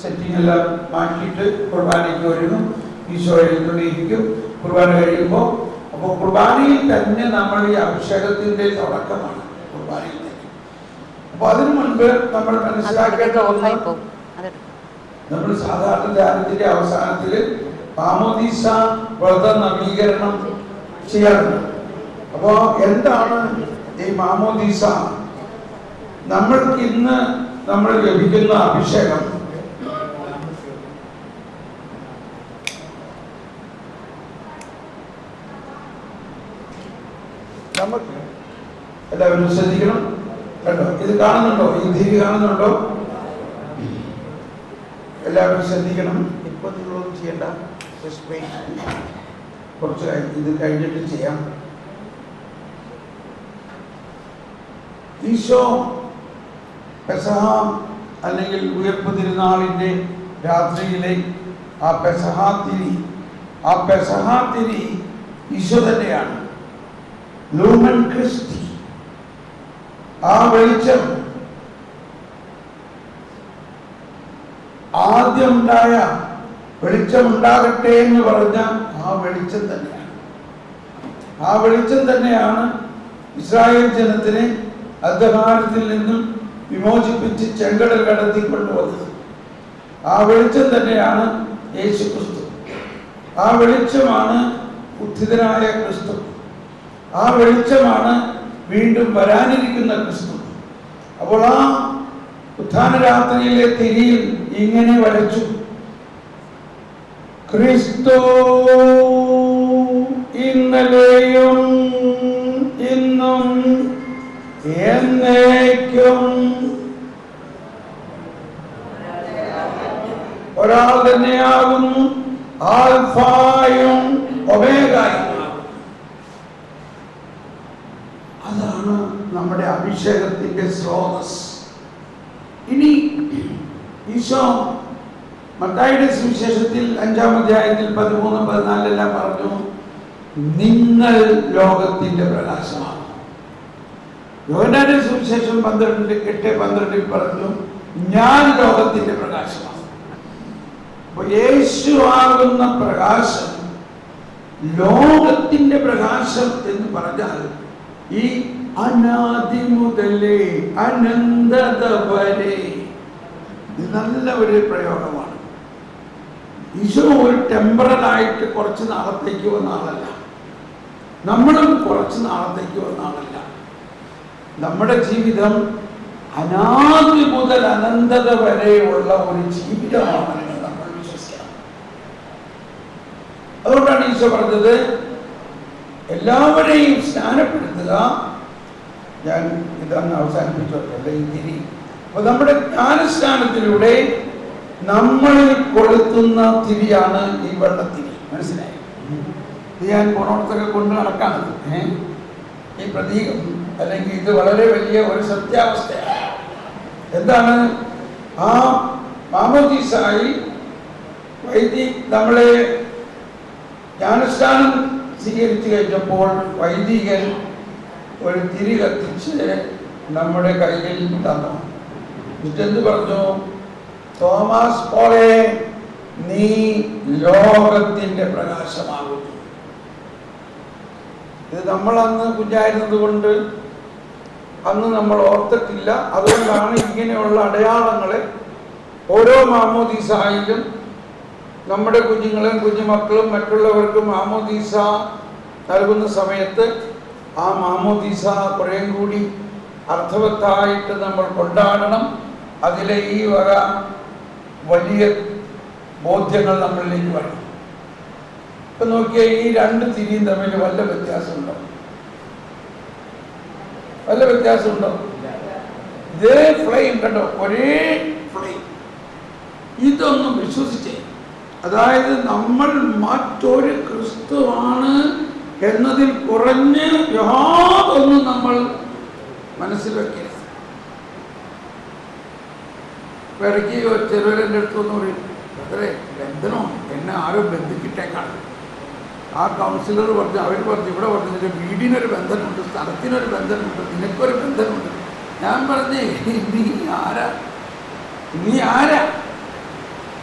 സെറ്റിംഗ് എല്ലാം മാറ്റിയിട്ട് കുർബാനയ്ക്ക് ഒരുങ്ങും. ഈശോ എഴുന്നള്ളിയിരിക്കും. കുർബാന കഴിയുമ്പോൾ അപ്പോൾ കുർബാനയിൽ തന്നെ നമ്മൾ ഈ അഭിഷേകത്തിന്റെ തുടക്കമാണ് കുർബാനയിൽ തന്നെ. അപ്പോൾ അതിനു മുൻപ് നമ്മൾ മനസ്സിലാക്കേണ്ടത് നമ്മൾ സാധാരണ ധ്യാനത്തിന്റെ അവസാനത്തിൽ മാമോദീസ വ്രത നവീകരണം ചെയ്യാറുണ്ട്. അപ്പോൾ എന്താണ് ഈ മാമോദീസ? നമ്മൾക്ക് ഇന്ന് നമ്മൾ ലഭിക്കുന്ന അഭിഷേകം നമുക്ക് എല്ലാവരും ശ്രദ്ധിക്കണം കേട്ടോ. ഇത് കാണുന്നുണ്ടോ? ഈ തിരി കാണുന്നുണ്ടോ? എല്ലാവരും ശ്രദ്ധിക്കണം. ഇപ്പൊ നിങ്ങളൊന്നും ചെയ്യണ്ട, കുറച്ച് ഇത് കഴിഞ്ഞിട്ട് ചെയ്യാം. ഈശോ പെസഹ അല്ലെങ്കിൽ ഉയർപ്പ് തിരുനാളിൻ്റെ രാത്രിയിലെ ആ പെസഹ തിരി ഈശോ തന്നെയാണ്. ലൂമൻ ക്രിസ്റ്റി, ആ വെളിച്ചം ആദ്യം ഉണ്ടായ വെളിച്ചം ഉണ്ടാകട്ടെ എന്ന് പറഞ്ഞ ആ വെളിച്ചം തന്നെയാണ്. ആ വെളിച്ചം തന്നെയാണ് ഇസ്രായേൽ ജനത്തിനെ അന്ധകാരത്തിൽ നിന്നും വിമോചിപ്പിച്ച് ചെങ്കടൽ കടത്തിക്കൊണ്ടുവന്നത്. ആ വെളിച്ചം തന്നെയാണ് യേശു ക്രിസ്തു. ആ വെളിച്ചമാണ് ഉത്ഥിതനായ ക്രിസ്തു. ആ വെളിച്ചമാണ് വീണ്ടും വരാനിരിക്കുന്ന ക്രിസ്തു. അപ്പോൾ ആ ഉത്ഥാന രാത്രിയിലെ തിരിയിൽ ഇങ്ങനെ വരച്ചു: ക്രിസ്തു ഇന്നലെയും ഇന്നും എന്നേക്കും ഒരാൾ തന്നെയാകുന്നു, ആൽഫായും ഒമേഗയും. അതാണ് നമ്മുടെ അഭിഷേകത്തിന്റെ സ്രോതസ്. ഇനി ഈശോ മത്തായിയുടെ സുവിശേഷത്തിൽ 5-ാം അധ്യായത്തിൽ 13-14 പറഞ്ഞു, നിങ്ങൾ ലോകത്തിന്റെ പ്രകാശമാണ്. യോഹന്നാന്റെ സുവിശേഷം 8:12 പറഞ്ഞു, ഞാൻ ലോകത്തിന്റെ പ്രകാശമാണ്. അപ്പൊ യേശു ആകുന്ന പ്രകാശം, ലോകത്തിന്റെ പ്രകാശം എന്ന് പറഞ്ഞാൽ ഈ അനാദി മുതലേ അനന്തത വരെ, ഇത് നല്ല ഒരു പ്രയോഗമാണ്. ഈശോ ഒരു ടെമ്പറലായിട്ട് കുറച്ച് നാളത്തേക്ക് വന്ന ആളല്ല, നമ്മളും കുറച്ച് നാളത്തേക്ക് വന്ന ആളല്ല. നമ്മുടെ ജീവിതം അനാദി മുതൽ അനന്തത വരെയുള്ള ഒരു ജീവിതമാണെന്ന് നമ്മൾ വിശ്വസിക്കണം. അതുകൊണ്ടാണ് ഈശോ പറഞ്ഞത്, എല്ലാവരെയും സ്നാനപ്പെടുത്തുക. ഞാൻ ഇതങ്ങ് അവസാനിപ്പിച്ചോട്ടെ ഈ തിരി. അപ്പൊ നമ്മുടെ ജ്ഞാനസ്നാനത്തിലൂടെ നമ്മളിൽ കൊളുത്തുന്ന തിരിയാണ് ഈ വെള്ളത്തിരി. മനസ്സിലായി? ഇത് ഞാൻ പോണോടത്തൊക്കെ കൊണ്ട് നടക്കാണത്. ഈ പ്രതീകം അല്ലെങ്കിൽ ഇത് വളരെ വലിയ ഒരു സത്യാവസ്ഥയാണ്. എന്താണ്? ആ മാമോദീസായി നമ്മളെ ജ്ഞാനസ്നാനം സ്വീകരിച്ചു കഴിഞ്ഞപ്പോൾ വൈദികൻ ഒരു തിരി കത്തിച്ച് നമ്മുടെ കയ്യിൽ തന്നു. എന്നിട്ടെന്ത് പറഞ്ഞു? തോമസ് പോളെ, നീ ലോകത്തിന്റെ പ്രകാശമാകുന്നു. ഇത് നമ്മൾ അന്ന് കുഞ്ഞായിരുന്നത് കൊണ്ട് അന്ന് നമ്മൾ ഓർത്തിട്ടില്ല. അതുകൊണ്ടാണ് ഇങ്ങനെയുള്ള അടയാളങ്ങളെ ഓരോ മാമോദീസായിലും നമ്മുടെ കുഞ്ഞുങ്ങളും കുഞ്ഞുമക്കളും മറ്റുള്ളവർക്കും മാമോദീസ നൽകുന്ന സമയത്ത് ആ മാമോദീസ കുറേയും കൂടി അർത്ഥവത്തായിട്ട് നമ്മൾ കൊണ്ടാടണം. അതിലെ ഈ വക വലിയ ബോധ്യങ്ങൾ നമ്മളിലേക്ക് വരണം. ഇപ്പൊ നോക്കിയാൽ ഈ രണ്ട് തിരിയും തമ്മിൽ വല്ല വ്യത്യാസമുണ്ടോ? വല്ല വ്യത്യാസമുണ്ടോ? ഇതേ ഫ്ലെയിം കണ്ടോ, ഒരേ ഫ്ലെയിം. ഇതൊന്നും വിശ്വസിച്ചേ. അതായത് നമ്മൾ മറ്റൊരു ക്രിസ്തുവാണ് എന്നതിൽ കുറഞ്ഞ് യാതൊന്നും നമ്മൾ മനസ്സിൽ വെക്കരുത്. ഇടയ്ക്ക് ചെറുവരെൻ്റെ അടുത്തൊന്നും പറയും, അത്രേ ബന്ധനോ എന്നെ ആരും ബന്ധിച്ചിട്ടേക്കാണ്. ആ കൗൺസിലർ പറഞ്ഞു, അവർ പറഞ്ഞു, ഇവിടെ പറഞ്ഞു, നിന്റെ വീടിനൊരു ബന്ധനമുണ്ട്, സ്ഥലത്തിനൊരു ബന്ധനമുണ്ട്, നിനക്കൊരു ബന്ധനമുണ്ട്. ഞാൻ പറഞ്ഞേ, നീ ആരാ?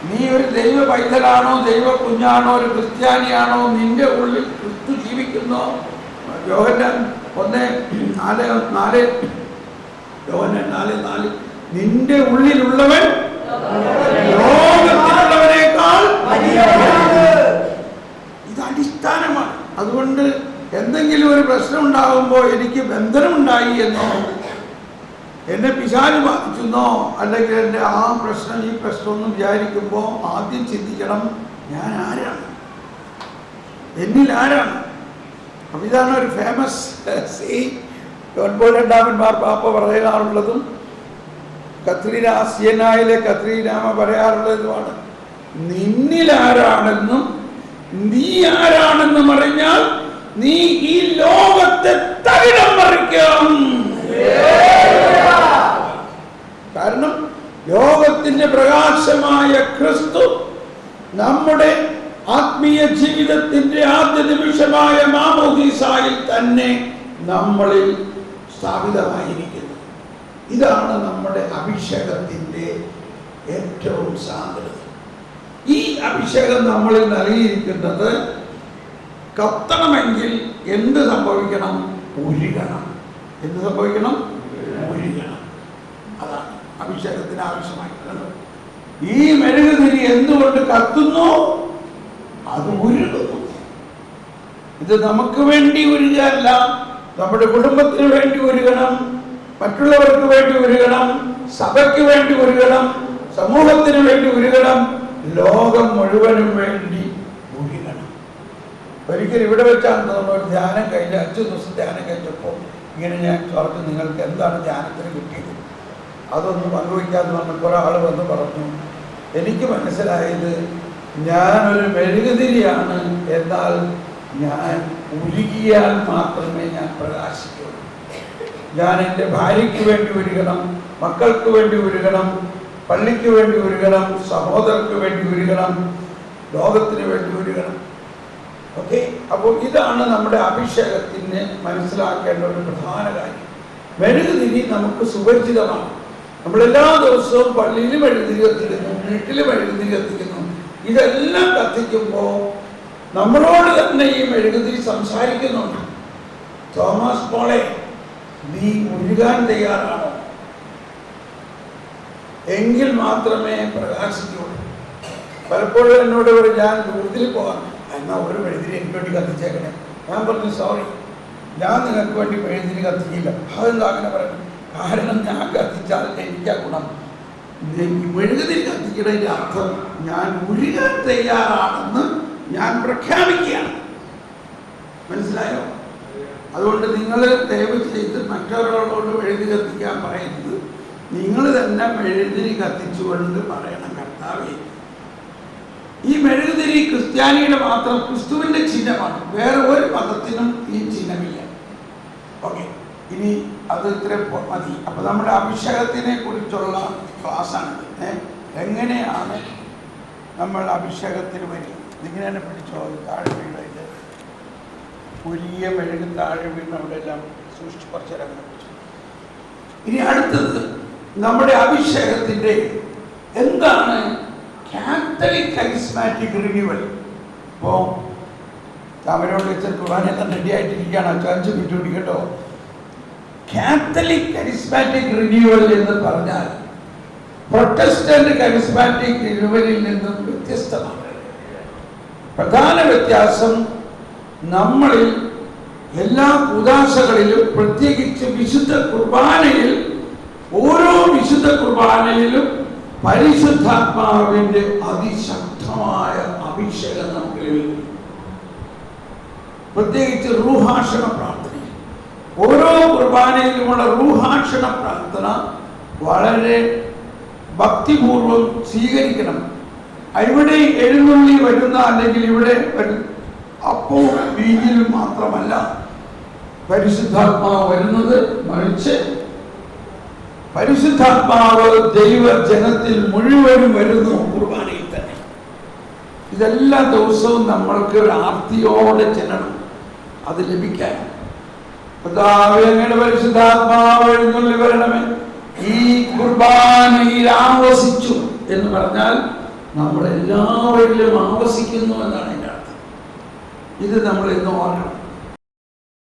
നീ ഒരു ദൈവ പൈതലാണോ, ദൈവ കുഞ്ഞാണോ, ഒരു ക്രിസ്ത്യാനിയാണോ, നിന്റെ ഉള്ളിൽ ക്രിസ്തു ജീവിക്കുന്നോ? യോഹന്നാൻ 4:4 നിന്റെ ഉള്ളിലുള്ളവൻ ലോകത്തിലുള്ളവനേക്കാൾ ഇത് അടിസ്ഥാനമാണ്. അതുകൊണ്ട് എന്തെങ്കിലും ഒരു പ്രശ്നം ഉണ്ടാകുമ്പോൾ എനിക്ക് ബന്ധനമുണ്ടായി എന്നോ, എന്നെ പിശാച് ബാധിച്ചെന്നോ, അല്ലെങ്കിൽ എൻ്റെ ആ പ്രശ്നം ഈ പ്രശ്നമൊന്നും വിചാരിക്കുമ്പോൾ ആദ്യം ചിന്തിക്കണം, ഞാൻ ആരാണ്, എന്നിൽ ആരാണ്. അപ്പം ഇതാണ് ഒരു ഫേമസ് ജോൺ പോൾ രണ്ടാമൻ മാർപ്പാപ്പ പറയാറുള്ളതും സിയനായിലെ കത്രീനാമ പറയാറുള്ളതുമാണ്. നിന്നിലാരാണെന്നും നീ ആരാണെന്നും അറിഞ്ഞാൽ നീ ഈ ലോകത്തെ തകിടം മറിക്കും. കാരണം ലോകത്തിന്റെ പ്രകാശമായ ക്രിസ്തു നമ്മുടെ ആത്മീയ ജീവിതത്തിന്റെ ആദ്യ നിമിഷമായ മാമോദീസായിൽ തന്നെ നമ്മളിൽ സ്ഥാപിതമായിരിക്കുന്നു. ഇതാണ് നമ്മുടെ അഭിഷേകത്തിന്റെ ഏറ്റവും സാന്ദ്രത. ഈ അഭിഷേകം നമ്മളിൽ നൽകിയിരിക്കുന്നത് കത്തണമെങ്കിൽ എന്ത് സംഭവിക്കണം? ഉരുകണം. എന്ത് സംഭവിക്കണം? ഉരുകണം. അതാണ് അഭിഷേകത്തിന് ആവശ്യമായിട്ടുള്ളത്. ഈ മെഴുകുതിരി എന്തുകൊണ്ട് കത്തുന്നു? അത് ഉരുകുന്നു. ഇത് നമുക്ക് വേണ്ടി ഉരുകല്ല, നമ്മുടെ കുടുംബത്തിന് വേണ്ടി ഉരുകണം, മറ്റുള്ളവർക്ക് വേണ്ടി ഉരുകണം, സഭയ്ക്ക് വേണ്ടി ഉരുകണം, സമൂഹത്തിന് വേണ്ടി ഉരുകണം, ലോകം മുഴുവനും വേണ്ടി ഉരുകണം. ഒരിക്കലും ഇവിടെ വെച്ചാണ് നമ്മൾ ധ്യാനം കഴിഞ്ഞ 5 ദിവസം ധ്യാനം കഴിഞ്ഞപ്പോൾ ഇങ്ങനെ ഞാൻ പറഞ്ഞു, നിങ്ങൾക്ക് എന്താണ് ധ്യാനത്തിന് കിട്ടിയത്, അതൊന്ന് പങ്കുവയ്ക്കാമെന്ന് പറഞ്ഞപ്പോൾ ഒരാൾ വന്ന് പറഞ്ഞു, എനിക്ക് മനസ്സിലായത് ഞാനൊരു മെഴുകുതിരിയാണ്, എന്നാൽ ഞാൻ ഉരുകിയാൽ മാത്രമേ ഞാൻ പ്രകാശിക്കുള്ളൂ. ഞാൻ എൻ്റെ ഭാര്യയ്ക്ക് വേണ്ടി ഉരുകണം, മക്കൾക്ക് വേണ്ടി ഉരുകണം, പള്ളിക്ക് വേണ്ടി ഉരുകണം, സഹോദരർക്ക് വേണ്ടി ഉരുകണം, ലോകത്തിന് വേണ്ടി ഉരുകണം. ഓക്കെ, അപ്പോൾ ഇതാണ് നമ്മുടെ അഭിഷേകത്തിന് മനസ്സിലാക്കേണ്ട ഒരു പ്രധാന കാര്യം. മെഴുകുതിരി നമുക്ക് സുപരിചിതമാണ്. നമ്മളെല്ലാ ദിവസവും പള്ളിയിൽ മെഴുകുതിരി കത്തിക്കുന്നു, വീട്ടിൽ മെഴുകുതിരി കത്തിക്കുന്നു. ഇതെല്ലാം കത്തിക്കുമ്പോൾ നമ്മളോട് തന്നെ ഈ മെഴുകുതിരി സംസാരിക്കുന്നുണ്ട്. തോമസ് പോളെ, നീ ഉരുകാൻ തയ്യാറാണോ? എങ്കിൽ മാത്രമേ പ്രകാശിക്കുള്ളൂ. പലപ്പോഴും എന്നോട് പറയും, ഞാൻ ദൂരത്തിൽ പോകാം, എന്നാൽ ഒരു മെഴുകുതിരി എനിക്ക് വേണ്ടി കത്തിച്ചേക്കണേ. ഞാൻ പറഞ്ഞു, സോറി, ഞാൻ നിങ്ങൾക്ക് വേണ്ടി മെഴുകുതിരി കത്തിക്കില്ല. അതെന്താ അങ്ങനെ പറയുന്നത്? കാരണം ഞാൻ കത്തിച്ചാൽ എനിക്കാ ഗുണം. മെഴുകുതിരി കത്തിക്കണതിൻ്റെ അർത്ഥം ഞാൻ ഉരുകാൻ തയ്യാറാണെന്ന് ഞാൻ പ്രഖ്യാപിക്കുകയാണ്. മനസ്സിലായോ? അതുകൊണ്ട് നിങ്ങൾ ദയവ് ചെയ്ത് മറ്റൊരാളോട് മെഴുകുതിരി കത്തിക്കാൻ പറയുന്നത്, നിങ്ങൾ തന്നെ മെഴുകുതിരി കത്തിച്ചുകൊണ്ട് പറയണം, കർത്താവേ, ഈ മെഴുകുതിരി ക്രിസ്ത്യാനിയുടെ മാത്രം, ക്രിസ്തുവിൻ്റെ ചിഹ്നമാണ്, വേറെ ഒരു മതത്തിനും ഈ ചിഹ്നമില്ല. ഓക്കെ, ഇനി അത് ഇത്ര മതി. അപ്പോൾ നമ്മുടെ അഭിഷേകത്തിനെ കുറിച്ചുള്ള ക്ലാസ്സാണിത്. എങ്ങനെയാണ് നമ്മൾ അഭിഷേകത്തിന് വരിക? ഇങ്ങനെ തന്നെ പിടിച്ചോ, താഴെ വീഴായിട്ട് വലിയ മെഴുകും താഴെ വീണ് അവിടെ എല്ലാം സൂക്ഷിച്ച് കുറച്ച് നേരം പിടിച്ചു. ഇനി അടുത്തത് നമ്മുടെ അഭിഷേകത്തിൻ്റെ എന്താണ് കാത്തലിക് കരിസ്മാറ്റിക് റിന്യൂവൽ. ഇപ്പോൾ തമിഴോട് വെച്ചാൽ കുർബാനെല്ലാം റെഡി ആയിട്ടിരിക്കുകയാണ്, 5 മിനിറ്റ് കൂടി കേട്ടോ. കാത്തലിക് കരിസ്മാറ്റിക് റിന്യൂവൽ എന്ന് പറഞ്ഞാൽ പ്രൊട്ടസ്റ്റന്റ് കരിസ്മാറ്റിക് റിന്യൂവലിൽ നിന്നും വ്യത്യസ്തമാണ്. പ്രധാന വ്യത്യാസം, നമ്മളിൽ എല്ലാ കൂദാശകളിലും, പ്രത്യേകിച്ച് വിശുദ്ധ കുർബാനയിൽ, ഓരോ വിശുദ്ധ കുർബാനയിലും പരിശുദ്ധാത്മാവിന്റെ അതിശക്തമായ അഭിഷേകം നമുക്ക് ലഭിക്കും. പ്രത്യേകിച്ച് റൂഹാക്ഷണ പ്രാർത്ഥന, ഓരോ കുർബാനയിലുമുള്ള റൂഹാക്ഷണ പ്രാർത്ഥന വളരെ ഭക്തിപൂർവം സ്വീകരിക്കണം. ഇവിടെ എഴുന്നള്ളി വരുന്ന, അല്ലെങ്കിൽ ഇവിടെ അപ്പവും വീഞ്ഞിലും മാത്രമല്ല പരിശുദ്ധാത്മാവ് വരുന്നത്, മറിച്ച് പരിശുദ്ധാത്മാവ് ദൈവജനത്തിൽ മുഴുവനും വരുന്നു കുർബാനയിൽ തന്നെ. ഇതെല്ലാ ദിവസവും നമ്മൾക്ക് ഒരു ആർത്തിയോടെ ചെല്ലണം അത് ലഭിക്കാൻ. പരിശുദ്ധാത്മാവ് എഴുന്നള്ളി വരണമേ, ഈ കുർബാനയിൽ ആവസിച്ചു എന്ന് പറഞ്ഞാൽ നമ്മളെല്ലാവരിലും ആവസിക്കുന്നു എന്നാണ് എൻ്റെ അർത്ഥം. ഇത് നമ്മൾ ഇന്ന് ഓർക്കണം.